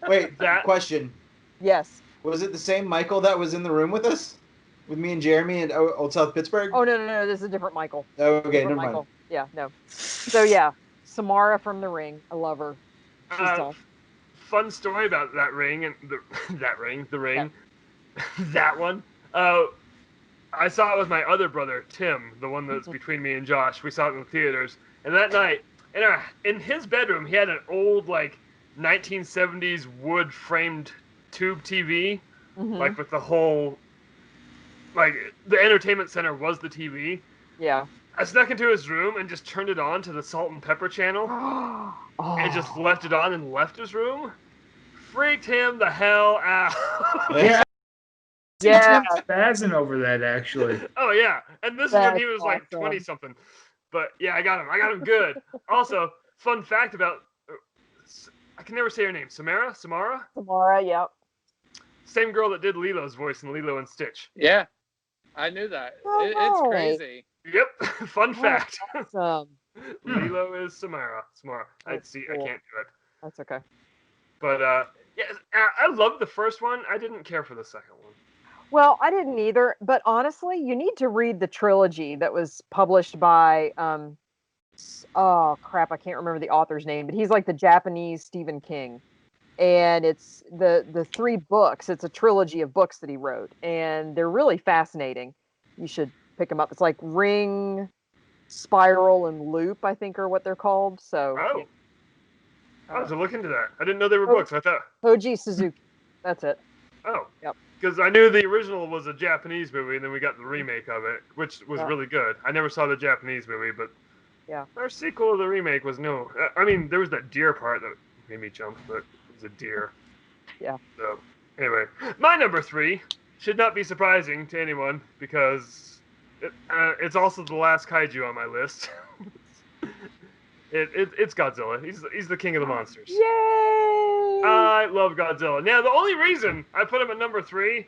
Wait, That- question. Yes. Was it the same Michael that was in the room with us? with me and Jeremy in Old South Pittsburgh? Oh no, this is a different Michael. Okay, Different never mind. Michael. Yeah, no. So yeah, Samara from The Ring. I love her. She's Uh, tough. Fun story about that ring and the the ring, Yeah. that one. I saw it with my other brother Tim, the one that's between me and Josh. We saw it in the theaters, and that night, in his bedroom, he had an old like 1970s wood framed tube TV, Mhm. like with the whole like the entertainment center was the TV. Yeah. I snuck into his room and just turned it on to the salt and pepper channel and just Oh. left it on and left his room. Freaked him the hell out. Yeah. Yeah. Tim's spazzing over that, actually. Oh yeah, and this is when he That's was like awesome. 20 something. But yeah, I got him. I got him good. Also, fun fact about I can never say her name. Samara. Samara. Yep. Same girl that did Lilo's voice in Lilo and Stitch. Yeah, I knew that. Oh, It's right. crazy. Yep. Fun fact. Awesome. Lilo is Samara. I That's see. cool. I can't do it. That's okay. But yeah, I loved the first one. I didn't care for the second one. Well, I didn't either, but honestly, you need to read the trilogy that was published by oh crap, I can't remember the author's name, but he's like the Japanese Stephen King. And it's the 3 books. It's a trilogy of books that he wrote, and they're really fascinating. You should pick them up. It's like Ring, Spiral, and Loop, I think, are what they're called. So Oh, yeah. I'll have to look into that. I didn't know they were Oh. books. I thought. Koji Suzuki. That's it. Oh. Yep. Because I knew the original was a Japanese movie, and then we got the remake of it, which was Yeah. really good. I never saw the Japanese movie, but Yeah. our sequel to the remake was no. I mean, there was that deer part that made me jump, but it was a deer. Yeah. So, anyway, my number 3 should not be surprising to anyone because it's also the last kaiju on my list. It's Godzilla. He's the king of the monsters. Yay! I love Godzilla. Now, the only reason I put him at number 3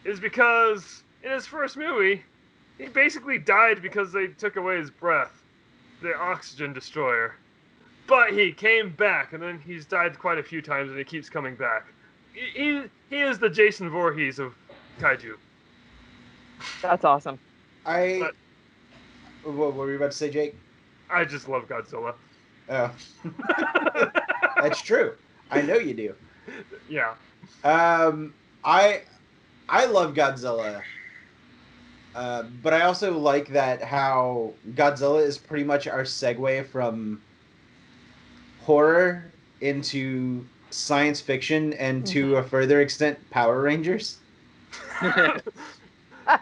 is because in his first movie, he basically died because they took away his breath, the oxygen destroyer. But he came back, and then he's died quite a few times, and he keeps coming back. He is the Jason Voorhees of kaiju. That's awesome. What were you about to say, Jake? I just love Godzilla. Oh. That's true. I know you do. Yeah. I love Godzilla, but I also like that how Godzilla is pretty much our segue from horror into science fiction and to a further extent Power Rangers.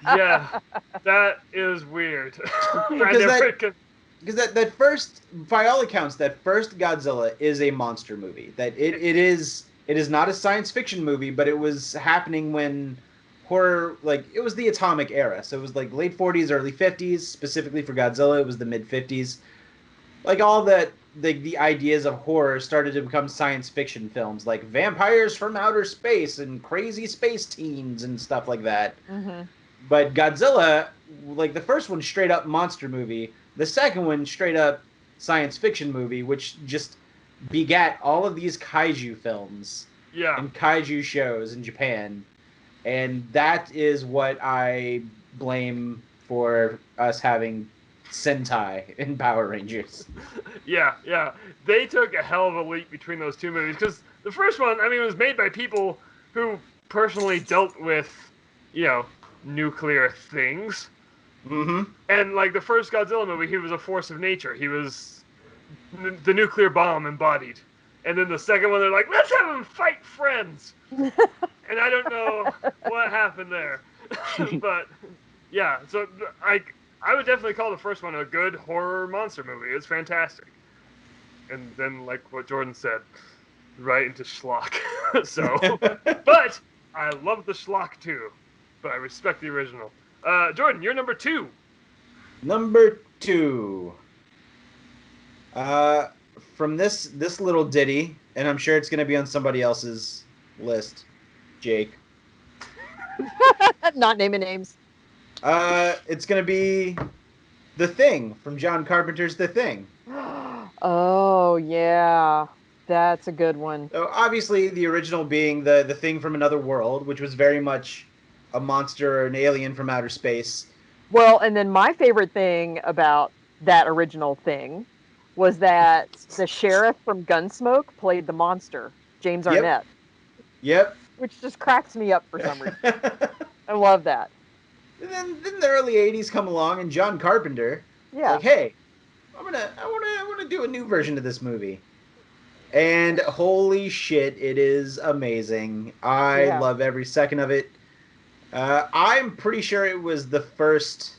Yeah, that is weird. Because that first, by all accounts, that first Godzilla is a monster movie. That it is not a science fiction movie, but it was happening when horror, like, it was the atomic era. So it was like late 40s, early 50s, specifically for Godzilla, it was the mid 50s. Like all that, the ideas of horror started to become science fiction films, like vampires from outer space and crazy space teens and stuff like that. Mm-hmm. But Godzilla, like the first one, straight up monster movie. The second one, straight up science fiction movie, which just begat all of these kaiju films Yeah. and kaiju shows in Japan. And that is what I blame for us having Sentai in Power Rangers. Yeah. They took a hell of a leap between those two movies because the first one, I mean, it was made by people who personally dealt with, nuclear things. Mm-hmm. And like the first Godzilla movie, he was a force of nature. He was the nuclear bomb embodied. And then the second one, they're like, let's have them fight friends. And I don't know what happened there. But yeah, so I would definitely call the first one a good horror monster movie. It's fantastic. And then, like what Jordan said, right into schlock. So, but I love the schlock too. But I respect the original. Jordan, you're number 2. Number 2. From this little ditty, and I'm sure it's going to be on somebody else's list, Jake. Not naming names. It's going to be The Thing from John Carpenter's The Thing. Oh, yeah. That's a good one. So obviously, the original being the Thing from Another World, which was very much a monster or an alien from outer space. Well, and then my favorite thing about that original thing was that the sheriff from Gunsmoke played the monster, James Yep. Arnett, Yep. which just cracks me up for some reason. and I love that. then the early '80s come along, and John Carpenter Yeah. like, hey, I wanna do a new version of this movie. And holy shit, it is amazing. I Yeah. love every second of it. I'm pretty sure it was the first.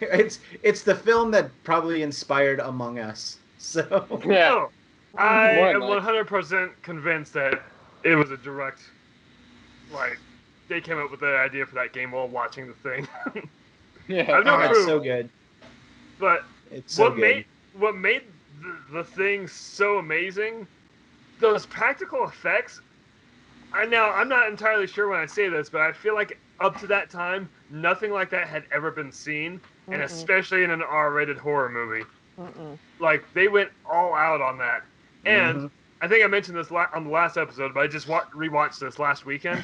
It's the film that probably inspired Among Us. So Yeah. Oh, I More am like- 100% convinced that it was a direct, like, they came up with the idea for that game while watching the thing. Yeah. I've no oh, clue. it's so good. But It's so what good. made the thing so amazing, those practical effects. I'm not entirely sure when I say this, but I feel like up to that time, nothing like that had ever been seen, and Mm-mm. especially in an R-rated horror movie. Mm-mm. Like, they went all out on that. And Mhm. I think I mentioned this on the last episode, but I just rewatched this last weekend,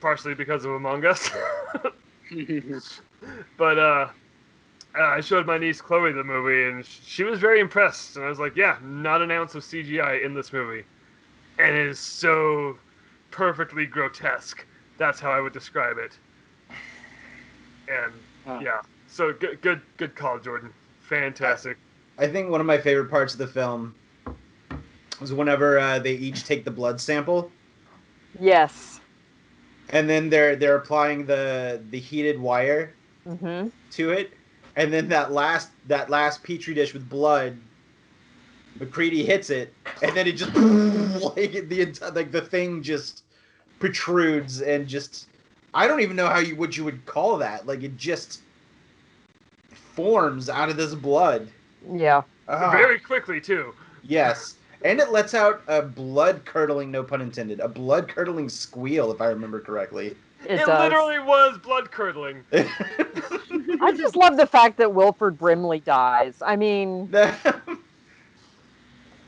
partially because of Among Us. But I showed my niece Chloe the movie, and she was very impressed. And I was like, "Yeah, not an ounce of CGI in this movie, and it is so perfectly grotesque. That's how I would describe it." And Huh. yeah, so good call, Jordan. Fantastic. I think one of my favorite parts of the film was whenever they each take the blood sample, Yes. and then they're applying the heated wire Mm-hmm. to it, and then that last petri dish with blood, McCready hits it, and then it just the thing just protrudes and just I don't even know what you would call that. Like it just forms out of this blood. Yeah. Ah, Very quickly too. yes, and it lets out a blood curdling, no pun intended, a blood curdling squeal if I remember correctly. It It does. literally was blood curdling. I just love the fact that Wilford Brimley dies. I mean,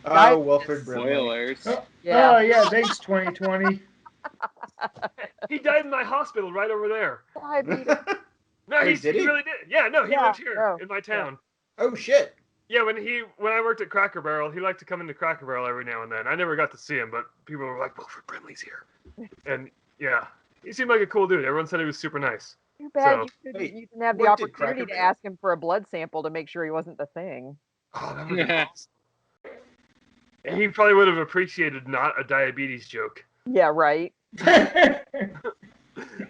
Oh, Wilford Brimley. Spoilers. Oh, yeah. yeah, thanks 2020. He died in my hospital right over there. Diabetes. No, Wait, did he? really did. Yeah, no, he Yeah, lived here no, in my town. Oh shit. Yeah, when I worked at Cracker Barrel, he liked to come into Cracker Barrel every now and then. I never got to see him, but people were like, "Wilford Brimley's here," and yeah, he seemed like a cool dude. Everyone said he was super nice. Too bad So- Wait, you didn't have the what did opportunity Cracker to Barrel- ask him for a blood sample to make sure he wasn't the thing. Oh, that would have been awesome. He probably would have appreciated not a diabetes joke. Yeah, right.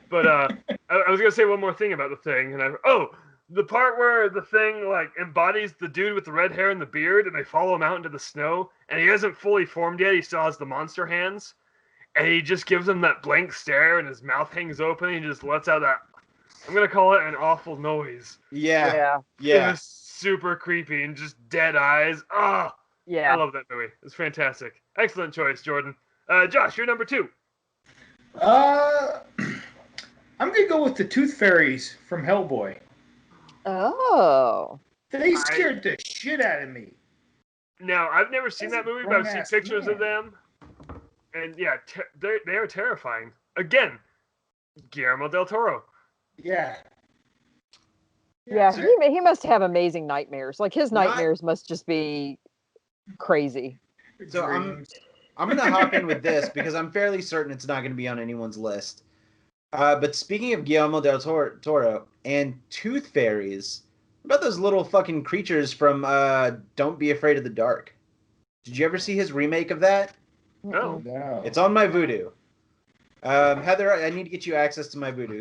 But I was gonna say one more thing about the thing, and the part where the thing like embodies the dude with the red hair and the beard, and they follow him out into the snow, and he hasn't fully formed yet. He still has the monster hands, and he just gives him that blank stare, and his mouth hangs open, and he just lets out that I'm gonna call it an awful noise. Yeah. Yeah. It Yeah. was super creepy and just dead eyes. I Yeah. love that movie. It's fantastic. Excellent choice, Jordan. Josh, you're number 2. I'm gonna go with the Tooth Fairies from Hellboy. Oh. They scared the shit out of me. Now, I've never seen That's that a movie, but I've seen grown-ass pictures of them. And yeah, they are terrifying. Again, Guillermo del Toro. Yeah. Yeah, So- he must have amazing nightmares. Like his Not- nightmares must just be crazy. So dreams. I'm gonna hop in with this because I'm fairly certain it's not gonna be on anyone's list. But speaking of Guillermo del Toro and Tooth Fairies, what about those little fucking creatures from Don't Be Afraid of the Dark? Did you ever see his remake of that? No. No. It's on my Vudu. Heather, I need to get you access to my Vudu,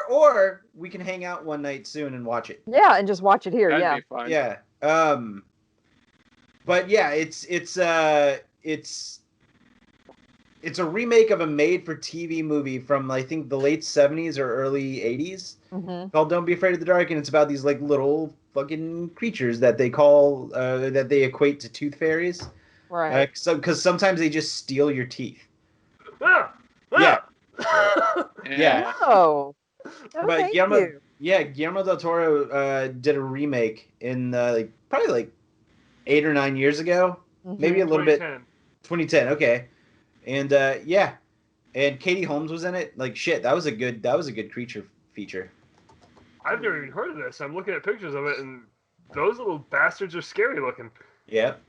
or we can hang out one night soon and watch it. Yeah, and just watch it here. That'd Yeah. be fun. Yeah. But yeah, it's a remake of a made-for-TV movie from I think the late 70s or early 80s Mm-hmm. called Don't Be Afraid of the Dark, and it's about these like little fucking creatures that they call that they equate to tooth fairies. Right. Because sometimes they just steal your teeth. Ah! Yeah. Yeah. Oh. Oh, But thank Guillermo, you. Guillermo del Toro did a remake in probably like 8 or 9 years ago, Mhm. maybe a little bit. 2010. 2010, okay. And And Katie Holmes was in it. Like shit, that was a good creature feature. I've never even heard of this. I'm looking at pictures of it, and those little bastards are scary looking. Yep.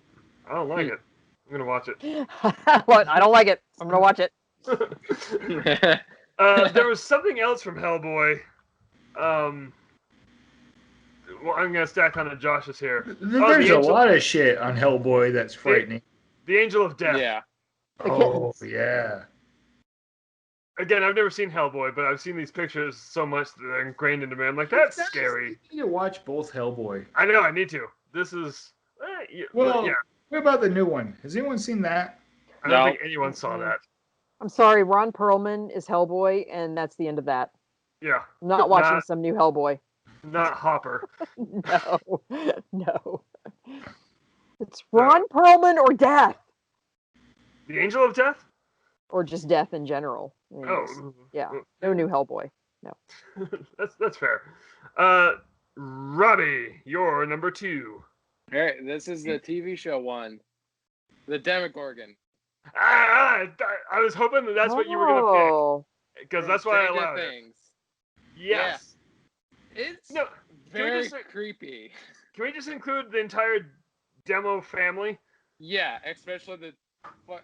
I don't like it. I'm gonna watch it. What? I don't like it. I'm gonna watch it. There was something else from Hellboy. Well, I'm gonna stack on to Josh's here. There's a lot of shit on Hellboy that's frightening. The Angel of Death. Yeah. The Oh, kittens. yeah. Again, I've never seen Hellboy, but I've seen these pictures so much that they're ingrained into me. I'm like, that's scary. You need to watch both Hellboy. I know, I need to. This is. Well, yeah. what about the new one? Has anyone seen that? I don't No. think anyone saw that. I'm sorry, Ron Perlman is Hellboy, and that's the end of that. Yeah. I'm not watching some new Hellboy. Not Hopper. No, no. It's Ron Perlman or death, The Angel of Death? or just death in general. I mean, Oh. yeah. No new Hellboy. That's fair. Robbie, you're number 2. All right, this is the TV show one. The Demogorgon. I was hoping that's what you were going to Oh, pick. Because that's why I Stranger allowed it. Things. Yes. It's No, very just- creepy. Can we just include the entire demo family? Yeah, especially the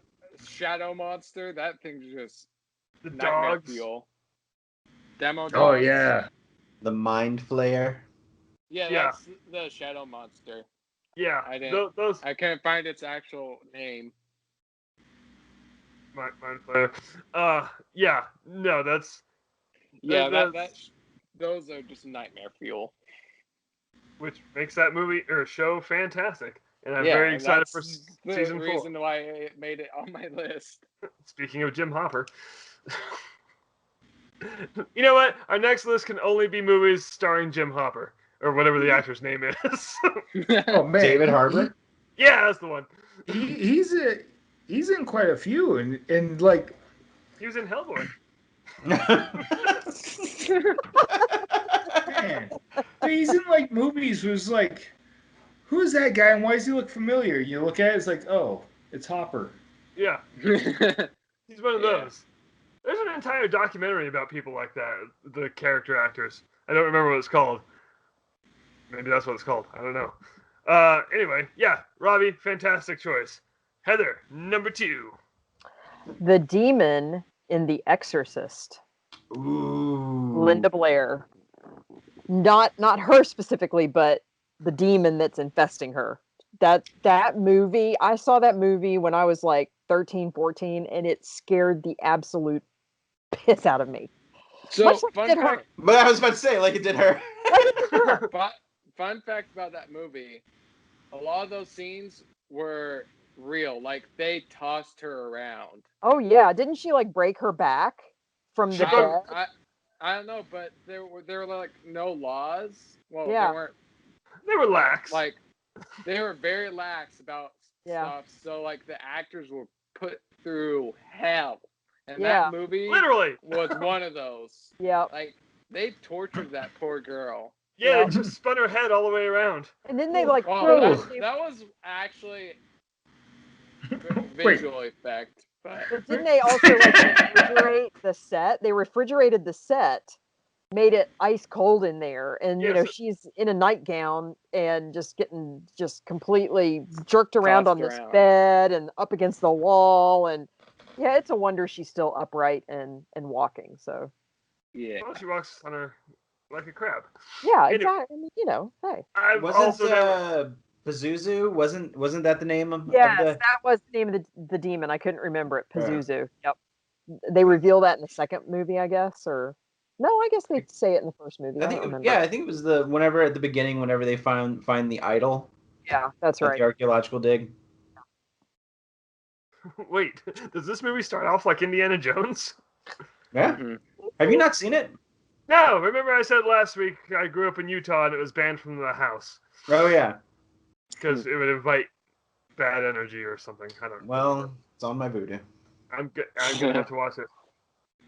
shadow monster. That thing's just The nightmare dogs. fuel. Demo dogs. Oh, yeah. The Mind Flayer. Yeah, Yeah. that's the shadow monster. Yeah. I didn't- Those. I can't find its actual name. Mind Flayer. Yeah. No, that's. Yeah, that's- those are just nightmare fuel. Which makes that movie or show fantastic. And I'm Yeah, very and excited for that's the season 4. reason why it made it on my list. Speaking of Jim Hopper. You know what? Our next list can only be movies starring Jim Hopper. Or whatever the actor's name is. Oh, man. David Harbour. Yeah, that's the one. He's in quite a few, and like, He was in Hellboy. man, but he's in like movies who's like, who is that guy and why does he look familiar? You look at it, it's like, oh, it's Hopper. Yeah, he's one of Yeah. those. There's an entire documentary about people like that, the character actors. I don't remember what it's called. Maybe that's what it's called. I don't know. Anyway, yeah, Robbie, fantastic choice. Heather, number 2. the demon in The Exorcist. Ooh. Linda Blair. Not her specifically, but the demon that's infesting her. That movie, I saw that movie when I was like 13, 14, and it scared the absolute piss out of me. So Much like it fun did her. fact, But I was about to say, like it did her. fun fact about that movie, a lot of those scenes were real. Like they tossed her around. Oh yeah, didn't she like break her back from the bed? I don't know, but there were like no laws. Well, Yeah. they weren't They were lax. like they were very lax about Yeah. stuff. So like the actors were put through hell, and Yeah. that movie Literally. was one of those. Yeah. Like they tortured that poor girl. Yeah, Yeah. they just spun her head all the way around. And then they like Wow, throw that was actually a Wait. visual effect. But But didn't they also like refrigerate the set? They refrigerated the set, made it ice cold in there, and you Yeah, know so- she's in a nightgown and just getting just completely jerked around on Tossed this around. bed and up against the wall, and yeah, it's a wonder she's still upright and walking. So yeah, Well, she walks on her like a crab. yeah, Anyway. exactly. I mean, you know, hey, I've Wasn't also never. Pazuzu? Wasn't that the name of yes, the? that was the name of the demon. I couldn't remember it. Yeah. Pazuzu. Yep. They reveal that in the second movie, I guess, or no, I guess they say it in the first movie. I, I don't think remember. yeah, I think it was the whenever at the beginning, whenever they find the idol Yeah, that's at right. the archaeological dig. Wait, does this movie start off like Indiana Jones? Yeah. Mhm. Have you not seen it? No, remember I said last week I grew up in Utah and it was banned from the house Oh yeah. because it would invite bad energy or something. I don't know. Well, it's on my voodoo. I'm gonna have to watch it.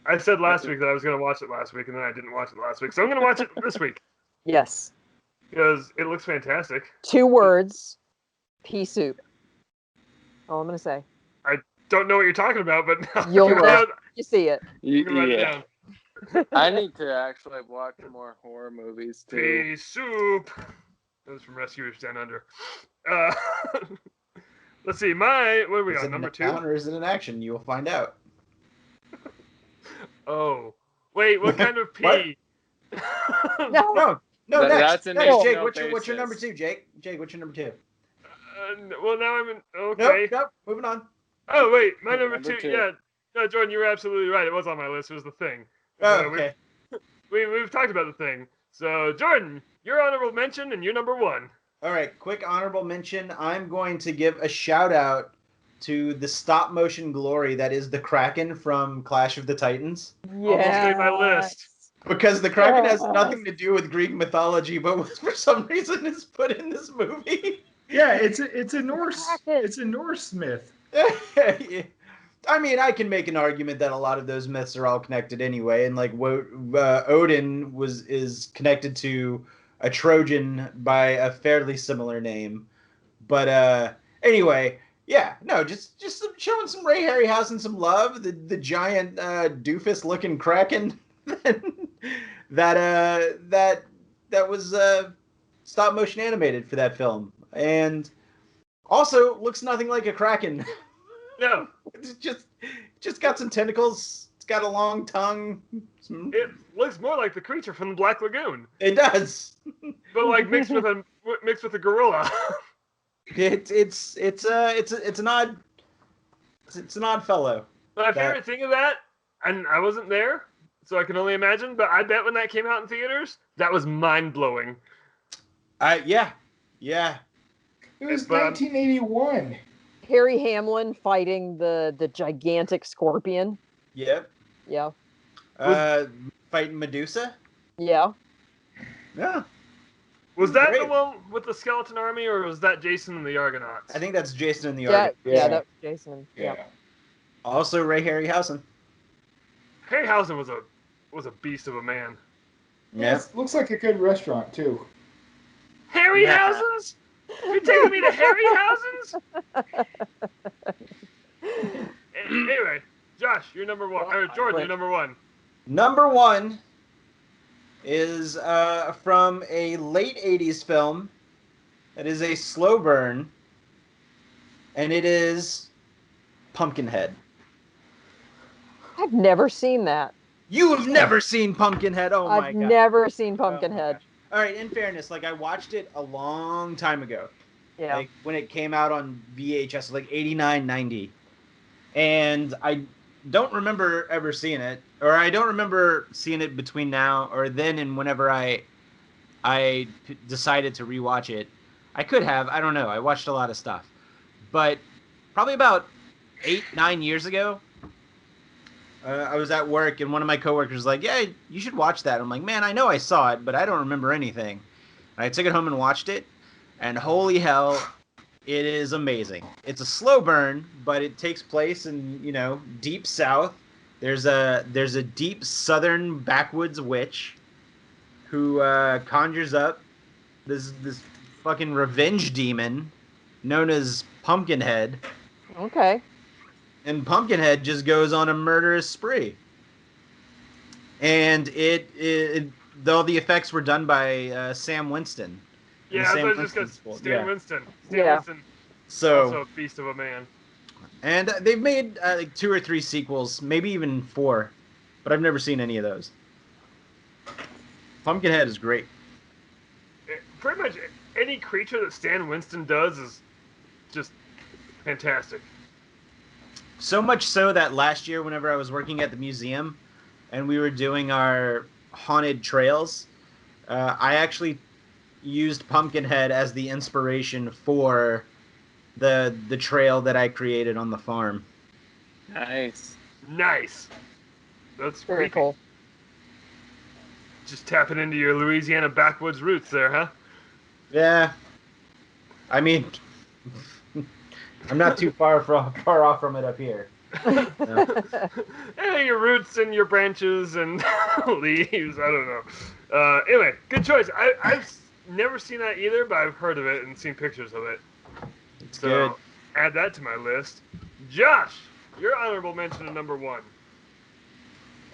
I said last week that I was gonna watch it last week, and then I didn't watch it last week, so I'm gonna watch it this week Yes. because it looks fantastic. 2 words. Pea soup. All I'm gonna say. Don't know what you're talking about, but You'll now, you see it. You can write it Yeah. down. I need to actually watch more horror movies too. Pea soup. That was from Rescuers Down Under. Uh, let's see. What are we Is on? it Number an 2? account or is it an action? You will find out. Oh. Wait, what kind of What? pea? No, No, That's next. a Next, no Jake, what's your number basis. 2, Jake? Jake, what's your number 2? Well, now I'm in. Okay. Nope, moving on. Oh, wait. My Yeah, number number 2. two. Yeah. No, Jordan, you were absolutely right. It was on my list. It was The Thing. Oh, So okay. We've talked about The Thing. So, Jordan, your honorable mention and you're number 1. All right, quick honorable mention. I'm going to give a shout out to the stop motion glory that is the Kraken from Clash of the Titans. Almost made my list. Because the Kraken has Yes. nothing to do with Greek mythology, but for some reason is put in this movie. Yeah, it's a Norse. Kraken. It's a Norse myth. I mean, I can make an argument that a lot of those myths are all connected anyway, and like Odin is connected to a Trojan by a fairly similar name. But anyway, yeah, no, just showing some Ray Harryhausen some love. The giant doofus looking Kraken that was stop motion animated for that film, and also looks nothing like a Kraken. No. It's just got some tentacles. It's got a long tongue. It looks more like the creature from the Black Lagoon, It does. but like mixed with a gorilla. It's an odd fellow. My That- favorite thing of that, and I wasn't there, so I can only imagine, but I bet when that came out in theaters, that was mind-blowing. Yeah. It was But, 1981. Harry Hamlin fighting the gigantic scorpion. Yep. Yeah. Fighting Medusa. Yeah. Yeah. Was that Great. the one with the skeleton army, or was that Jason and the Argonauts? I think that's Jason and the Yeah, Argonauts. yeah, that was Jason. Yeah. Also Ray Harryhausen. Harryhausen was a beast of a man. Yeah. Looks like a good restaurant too. Harryhausen's? You're taking me to Harryhausen's? Anyway, Josh, you're number 1. Or Jordan, you're number 1. Number 1 is from a late 80s film. It is a slow burn. And it is Pumpkinhead. I've never seen that. You have never seen Pumpkinhead. Oh my I've god. never seen Oh my Pumpkinhead. gosh. All right, in fairness, like I watched it a long time ago. Yeah. Like when it came out on VHS, like 89, 90. And I don't remember ever seeing it, or I don't remember seeing it between now or then and whenever I decided to rewatch it. I could have, I don't know. I watched a lot of stuff. But probably about 8, 9 years ago, I was at work and one of my coworkers was like, "Yeah, you should watch that." I'm like, "Man, I know I saw it, but I don't remember anything." And I took it home and watched it, and holy hell, it is amazing. It's a slow burn, but it takes place in, deep south. There's a deep southern backwoods witch who conjures up this fucking revenge demon known as Pumpkinhead. Okay. And Pumpkinhead just goes on a murderous spree. And all the effects were done by Sam Winston. Yeah, Sam so it's just Winston's because fault. Stan Yeah. Winston. Yeah. Winston, So, also a beast of a man. and they've made like 2 or 3 sequels, maybe even 4, but I've never seen any of those. Pumpkinhead is great. Pretty much any creature that Stan Winston does is just fantastic. So much so that last year, whenever I was working at the museum and we were doing our haunted trails, I actually used Pumpkinhead as the inspiration for the trail that I created on the farm. Nice. Nice. That's Very creepy. cool. Just tapping into your Louisiana backwoods roots there, huh? Yeah, I mean, I'm not too far off from it up here. No. Your roots and your branches and leaves. I don't know. Anyway, good choice. I've never seen that either, but I've heard of it and seen pictures of it. It's So good. add that to my list. Josh, your honorable mention of number 1.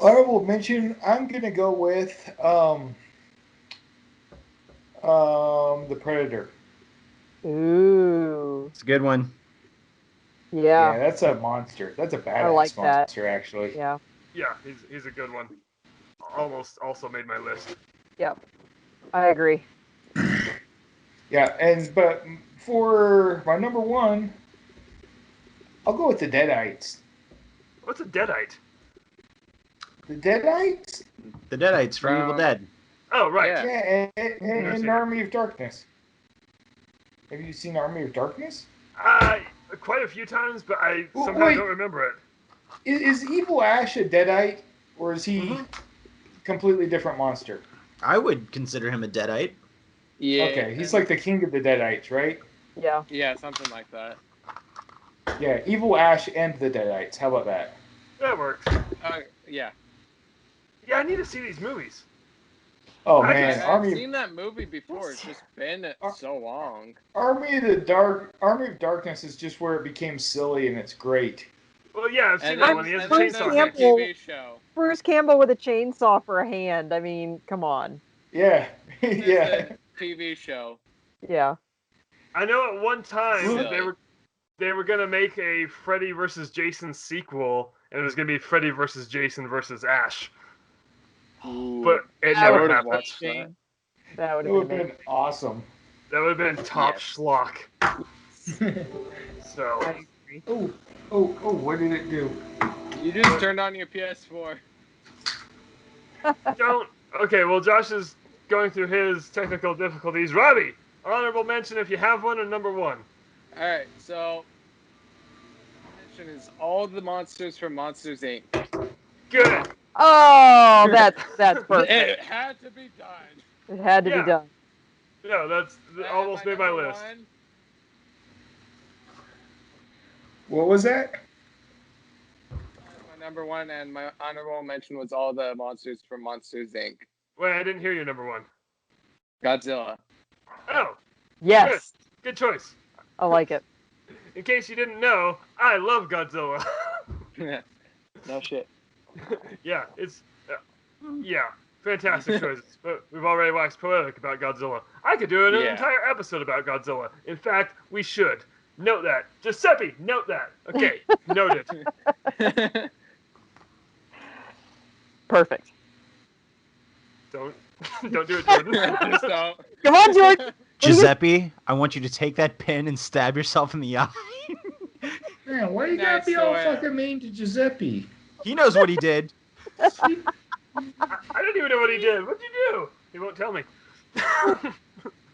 Honorable mention. I'm gonna go with the Predator. Ooh. It's a good one. Yeah, Yeah. that's a monster. That's a I like badass that. monster, actually. Yeah. Yeah, he's a good one. Almost also made my list. Yep. I agree. Yeah, but for my number one, I'll go with the Deadites. What's a deadite? The Deadites? The Deadites from Evil Dead. Oh, right. Yeah. Yeah, Never and seen it. Army of Darkness. Have you seen Army of Darkness? Quite a few times, but I Well, somehow wait. don't remember it. Is Evil Ash a Deadite, or is he Mhm. completely different monster? I would consider him a Deadite. Yeah. Okay, he's like the king of the Deadites, right? Yeah. Yeah, something like that. Yeah, Evil Ash and the Deadites. How about that? That works. Yeah. Yeah, I need to see these movies. Oh I man, can- I've seen that movie before. It's just been so long. Army of Darkness is just where it became silly, and it's great. Well, yeah, I've seen And that then, one. He has a and then Bruce chainsaw. there's hand. the TV show. Bruce Campbell with a chainsaw for a hand. I mean, come on. Yeah, There's yeah. the TV show. Yeah. I know at one time Silly. they were gonna make a Freddy versus Jason sequel, and it was gonna be Freddy versus Jason versus Ash, Ooh. but it I never would've happened. watched that. That would That have would been have been amazing. awesome. That would have been top Yes. schlock. So I agree. Oh, what did it do? You just turned on your PS4. don't. Okay, well, Josh is going through his technical difficulties. Robbie, honorable mention if you have one, or number one. All right, so mention is all the monsters from Monsters Inc. Good. Oh, that's perfect. It had to be done. It had to Yeah. be done. No, that's And almost made my number list. one, What was that? my number one and my honorable mention was all the monsters from Monsters Inc. Wait, I didn't hear your number one. Godzilla. Oh, Yes. good choice. I like it. In case you didn't know, I love Godzilla. No shit. Yeah, it's yeah, fantastic choices. But we've already waxed poetic about Godzilla. I could do an Yeah. entire episode about Godzilla. In fact, we should. Note that. Giuseppe, note that. Okay, noted. Perfect. Don't do it, Jordan. Just don't. Come on, Jordan. Giuseppe, I want you to take that pin and stab yourself in the eye. Man, why you Nice gotta be all swear. fucking mean to Giuseppe? He knows what he did. I don't even know what he did. What'd you do? He won't tell me.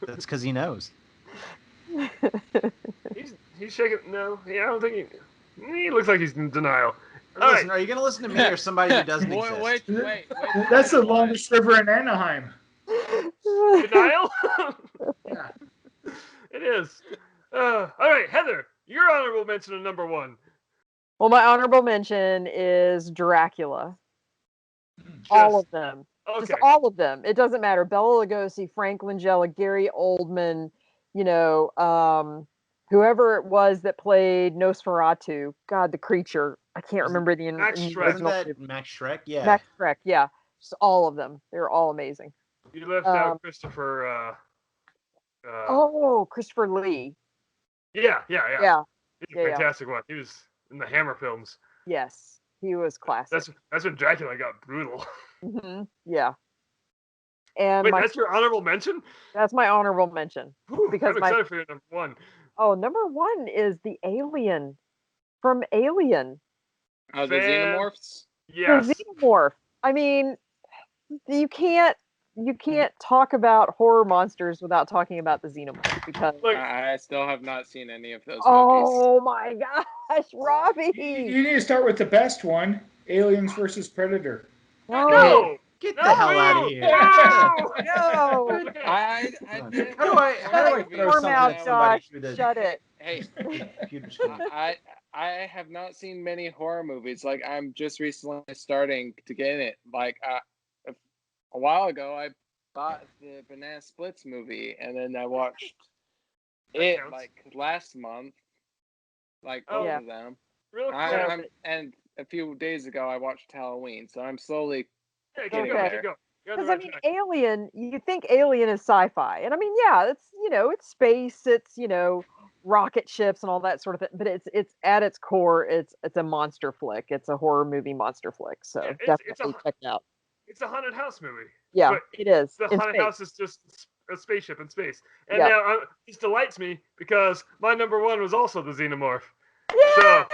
That's because he knows. He's shaking. No, I don't think he looks like he's in denial. All Listen, right. are you going to listen to me or somebody who doesn't exist? Wait. That's the longest river in Anaheim. Denial? Yeah. It is. All right, Heather, your honorable mention of number one. Well, my honorable mention is Dracula. All of them. Okay. Just all of them. It doesn't matter. Bela Lugosi, Frank Langella, Gary Oldman, whoever it was that played Nosferatu. God, the creature. I can't remember the Max in Schreck. original. Isn't that Max Shrek? Yeah. Max Schreck, yeah. Just all of them. They're all amazing. You left out Christopher. Christopher Lee. Yeah. Yeah. He's a Yeah. fantastic one. He was in the Hammer films. Yes. He was classic. That's when Dracula got brutal. Yeah. And Wait, that's your honorable mention? that's my honorable mention. Whew, Because I'm excited for your number one. Oh, number one is the alien from Alien. Oh, the Xenomorphs? Yes. The Xenomorph. I mean, you can't talk about horror monsters without talking about the Xenomorph because Look, I still have not seen any of those movies. oh my gosh, Robbie. You need to start with the best one, Aliens versus Predator. no! Get the hell out of here. No. I How did. do I Shut throw your something mouth, at somebody Josh. through the Shut it. Hey, computer screen? I have not seen many horror movies. Like, I'm just recently starting to get in it. Like, a while ago, I bought the Banana Splits movie, and then I watched it counts. like last month. Like Oh, both yeah. of them. Real quick. And a few days ago I watched Halloween, so I'm slowly. Yeah, keep Getting going, there. keep going. You're on the Because I right mean, track. Alien. You think Alien is sci-fi, and I mean, yeah, it's it's space, it's rocket ships and all that sort of thing. But it's at its core, it's a monster flick. It's a horror movie monster flick. Yeah, So it's definitely check it out. a haunted house movie, Yeah, but it is the in haunted space. house is just a spaceship in space. And Yep. now this delights me because my number one was also the xenomorph. Yay! So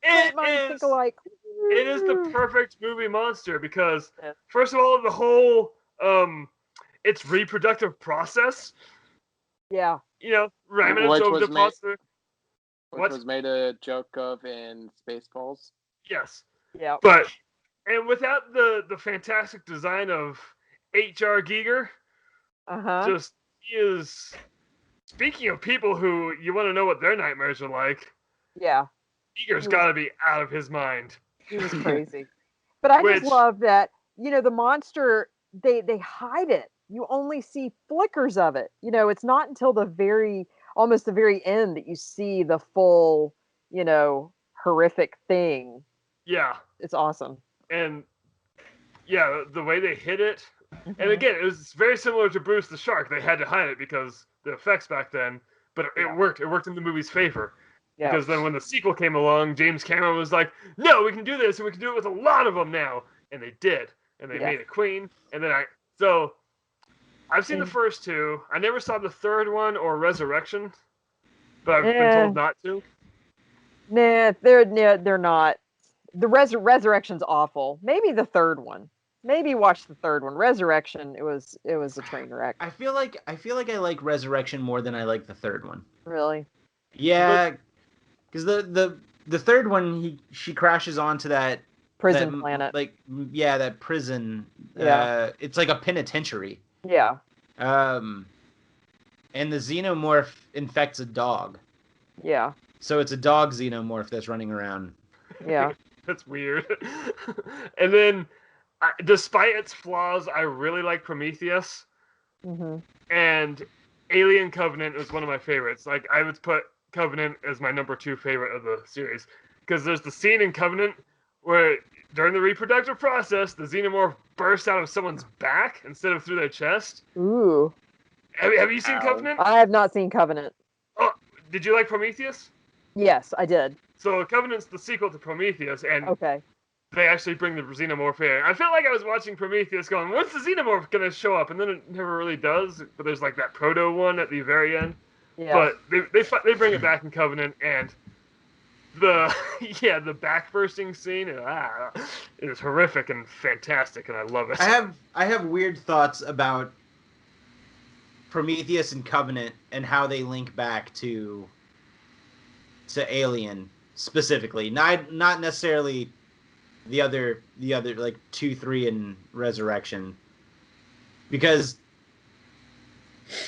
Great it minds think is alike. the perfect movie monster because Yeah. first of all the whole its reproductive process, Yeah. remnants Which of was the made, process. which What? was made a joke of in Spaceballs. Yes, Yeah. but and without the fantastic design of H.R. Giger, Uh-huh. just he is. Speaking of people who you want to know what their nightmares are like, Yeah. Giger's He was- got to be out of his mind. He was crazy. But I Which- just love that, the monster, they hide it. You only see flickers of it. It's not until almost the very end that you see the full, horrific thing. Yeah, It's awesome. and yeah, the way they hit it, and Mhm. again, it was very similar to Bruce the Shark. They had to hide it because the effects back then, but it Yeah. worked. It worked in the movie's favor. Yeah. Because then when the sequel came along, James Cameron was like, "No, we can do this, and we can do it with a lot of them now," and they did, and they Yeah. made a queen, and then I've seen the And- first two. I never saw the third one or Resurrection, but I've been Eh. told not to. Nah, they're not. The Resurrection's awful. Maybe the third one. Maybe watch the third one. Resurrection, it was a train wreck. I feel like I like Resurrection more than I like the third one. Really? Yeah, because the third one she crashes onto that Prison planet. that prison. Yeah. It's like a penitentiary. Yeah. And the xenomorph infects a dog, Yeah. so it's a dog xenomorph that's running around. Yeah. That's weird. And then, despite its flaws, I really like Prometheus, Mhm. and Alien Covenant was one of my favorites. Like I would put Covenant as my number 2 favorite of the series because there's the scene in Covenant where during the reproductive process, the xenomorph bursts out of someone's back instead of through their chest. Ooh. Have you seen Ow. Covenant? I have not seen Covenant. Oh, did you like Prometheus? Yes, I did. So Covenant's the sequel to Prometheus, and Okay. they actually bring the xenomorph here. I felt like I was watching Prometheus going, when's the xenomorph going to show up? And then it never really does, but there's like that proto one at the very end. Yeah. But they bring it back in Covenant, and the back bursting scene is horrific and fantastic, and I love it. I have weird thoughts about Prometheus and Covenant and how they link back to Alien specifically. Not necessarily the other like 2, 3 and Resurrection, because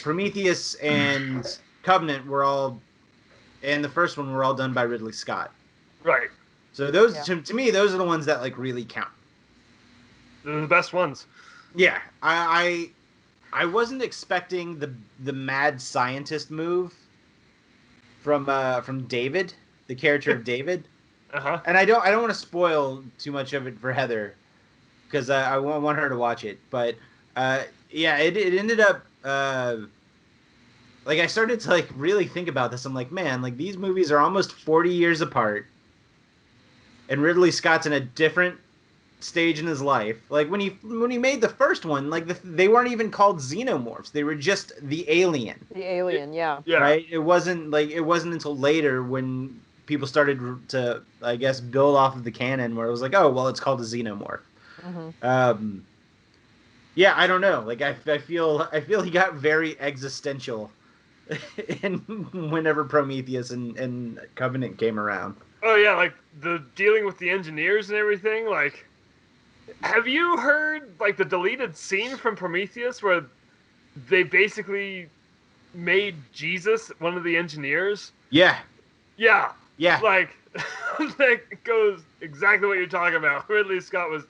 Prometheus and Covenant and the first one were all done by Ridley Scott. Right. So those Yeah. to me those are the ones that like really count. They're the best ones. Yeah, I wasn't expecting the mad scientist move from David, the character of David, Uh-huh. and I don't want to spoil too much of it for Heather because I want her to watch it. But yeah, it ended up like I started to like really think about this. I'm like, man, like these movies are almost 40 years apart, and Ridley Scott's in a different stage in his life. Like when he made the first one, like they weren't even called xenomorphs; they were just the alien. The alien, yeah. Yeah. Right? It wasn't until later when people started to, I guess, build off of the canon where it was like, oh, well, it's called a xenomorph. Mhm. Yeah, I don't know. Like I feel he got very existential in whenever Prometheus and Covenant came around. Oh yeah, like the dealing with the engineers and everything. Like, have you heard like the deleted scene from Prometheus where they basically made Jesus one of the engineers? Yeah. Yeah, Yeah. like that goes exactly what you're talking about. Ridley Scott was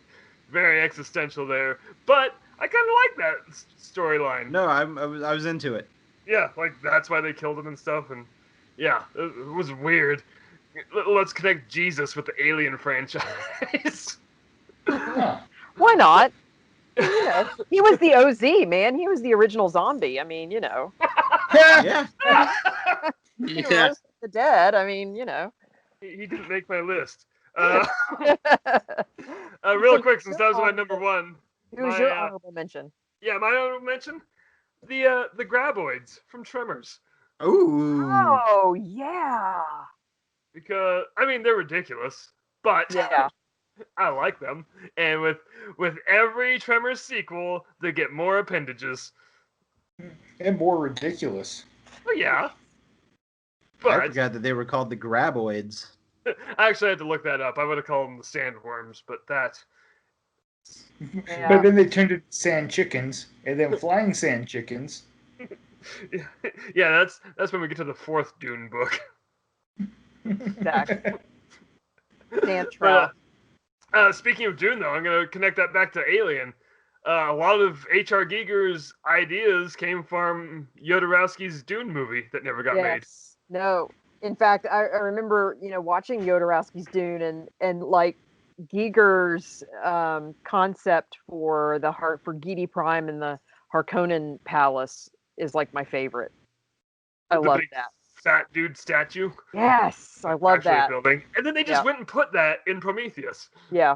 very existential there, but I kind of like that storyline. No, I was into it. Yeah, like that's why they killed him and stuff, and yeah, it was weird. Let's connect Jesus with the Alien franchise. Huh. Why not? You know, he was the OZ, man. He was the original zombie. I mean, you know, Yeah. he Yeah. rose from the dead. I mean, you know. He didn't make my list. Real quick, since that was my number one. Who's your honorable mention? Yeah, my honorable mention, the Graboids from Tremors, Ooh. Oh yeah, because I mean they're ridiculous, but yeah. I like them, and with every Tremors sequel, they get more appendages. And more ridiculous. Well, yeah, I but forgot that they were called the Graboids. I actually had to look that up. I would have called them the Sandworms, but that. Yeah. But then they turned into sand chickens, and then flying sand chickens. Yeah, that's when we get to the fourth Dune book. Exactly. Sand But, trout. speaking of Dune, though, I'm going to connect that back to Alien. A lot of H.R. Giger's ideas came from Jodorowsky's Dune movie that never got made. Yes. No. In fact, I remember, watching Jodorowsky's Dune and like Giger's concept for for Giedi Prime and the Harkonnen Palace is like my favorite. I The love big that. Fat dude statue. Yes, I love actually that. building. And then they just Yeah. went and put that in Prometheus. Yeah,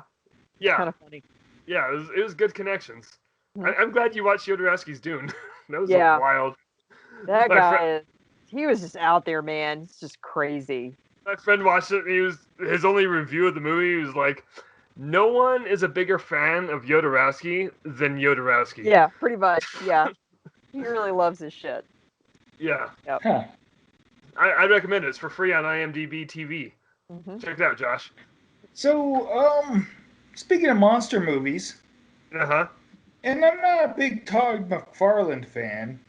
Yeah, kind of funny. yeah, it was good connections. Mhm. I'm glad you watched Jodorowsky's Dune. That was Yeah. wild. That My guy, he was just out there, man. He's just crazy. My friend watched it, and his only review of the movie was like, "No one is a bigger fan of Jodorowsky than Jodorowsky." Yeah, pretty much. Yeah, he really loves his shit. Yeah, Huh. I recommend it. It's for free on IMDb TV. Hmm. Check it out, Josh. So, speaking of monster movies, Uh huh. and I'm not a big Todd McFarlane fan,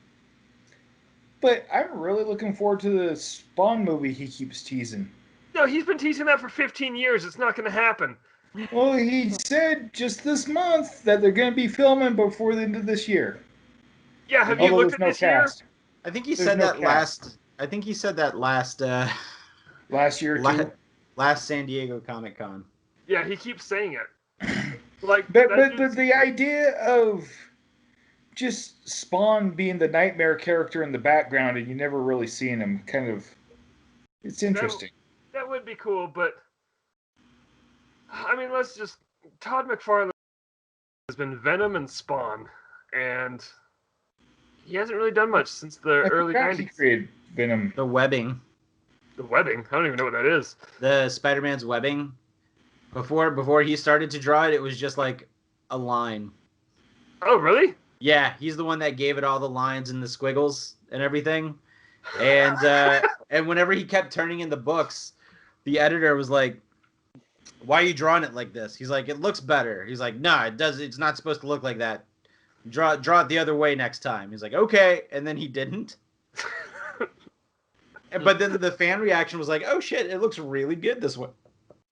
but I'm really looking forward to the Spawn movie he keeps teasing. No, he's been teasing that for 15 years. It's not going to happen. Well, he said just this month that they're going to be filming before the end of this year. Yeah, have you Although looked there's at no this year? cast. I think he There's said no that cast. last. I think he said that last. Last year, too. Last San Diego Comic Con. Yeah, he keeps saying it. Like, But, that but dude's- the idea of just Spawn being the nightmare character in the background and you never really seeing him, kind of, it's interesting. that would be cool, but I mean, Todd McFarlane has been Venom and Spawn, and he hasn't really done much since the I early forgot he 90s. created Venom. The webbing. The webbing? I don't even know what that is. The Spider-Man's webbing. Before he started to draw it, it was just like a line. Oh, really? Yeah, he's the one that gave it all the lines and the squiggles and everything. And and whenever he kept turning in the books, the editor was like, "Why are you drawing it like this?" He's like, "It looks better." He's like, "No, it does. It's not supposed to look like that. Draw it the other way next time." He's like, "Okay," and then he didn't. But then the fan reaction was like, "Oh shit, it looks really good this way."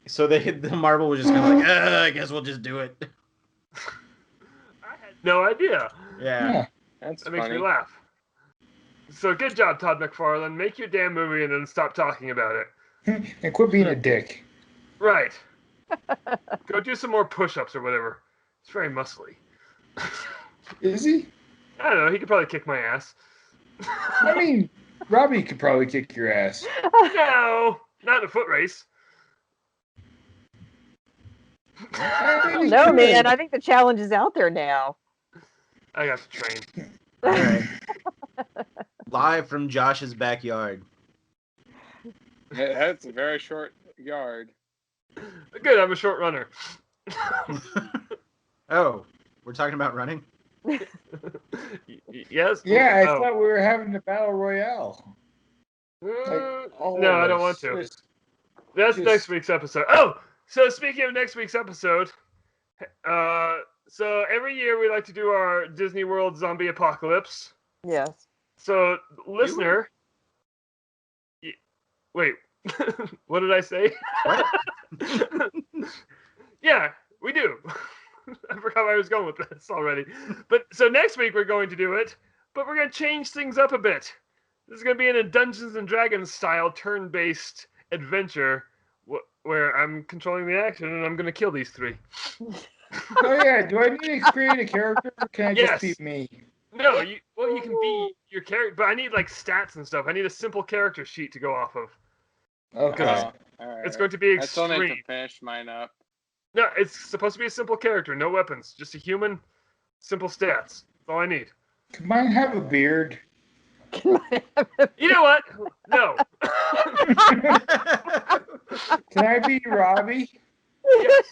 So the Marvel was just kind of like, I guess we'll just do it. I had no idea. Yeah. Yeah. That's That makes funny. me laugh. So good job, Todd McFarlane. Make your damn movie and then stop talking about it. And quit being a dick. Right. Go do some more push-ups or whatever. It's very muscly. Is he? I don't know. He could probably kick my ass. I mean, Robbie could probably kick your ass. No, not in a foot race. No, man. I think the challenge is out there now. I got to train. All right. Live from Josh's backyard. That's a very short yard. Good. I'm a short runner. Oh, we're talking about running? Yes. Yeah, I Oh. thought we were having a battle royale. All No, of I don't us. want to. Just- That's just- next week's episode. Oh, so speaking of next week's episode, so every year we like to do our Disney World Zombie Apocalypse. Yes. So, listener, wait, what did I say? What? Yeah, we do. I forgot where I was going with this already. But so next week we're going to do it, but we're going to change things up a bit. This is going to be in a Dungeons and Dragons style turn-based adventure where I'm controlling the action and I'm going to kill these 3. Oh yeah, do I need to create a character or can I Yes. just be me? No, you can be your character, but I need like stats and stuff. I need a simple character sheet to go off of. Okay. All right. It's going to be I still need to extreme. finish mine up. No, it's supposed to be a simple character, no weapons, just a human, simple stats. That's all I need. Can mine have a beard? You know what? No. Can I be Robbie? Yes.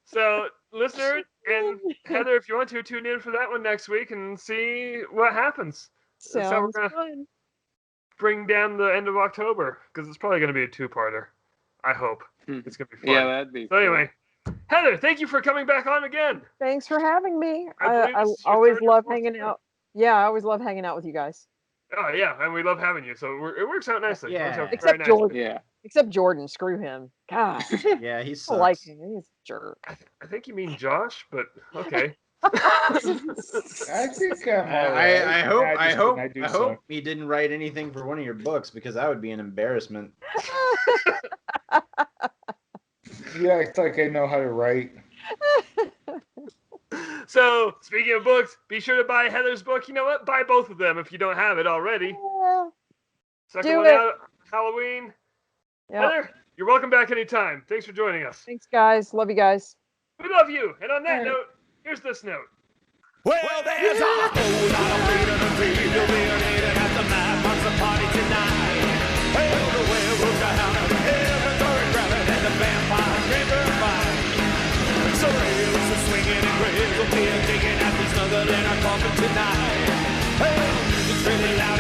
So, listener and Heather, if you want to, tune in for that one next week and see what happens. That's how we're Sounds gonna fun. bring down the end of October, because it's probably going to be a 2-parter. I hope. It's going to be fun. Yeah, that'd be. So anyway, Heather, thank you for coming back on again. Thanks for having me. I believe I this is your always third or love fourth hanging time. out. Yeah, I always love hanging out with you guys. Oh yeah, and we love having you. So it works out nicely. Yeah. It works out Except very nicely. Jordan. Yeah. Except Jordan. Screw him. God, Yeah, he I sucks. don't like him. He's a jerk. I think you mean Josh, but okay. I think I'm alright. I hope I do I so. hope he didn't write anything for one of your books because that would be an embarrassment. You act like I know how to write. So speaking of books, be sure to buy Heather's book. You know what? Buy both of them if you don't have it already. Yeah. Second Do one it. out, Halloween. Yeah. Heather, you're welcome back anytime. Thanks for joining us. Thanks, guys. Love you guys. We love you. And on that Alright. note, here's this note. Well, there's a whole lot of freedom and freedom you'll be needing at the Mad Monster party tonight. Well, the werewolves are out of the inventory grabbing and the vampires river fight. So rails are swinging and graves will be digging as we snuggle in our coffin tonight. Well, music's really loud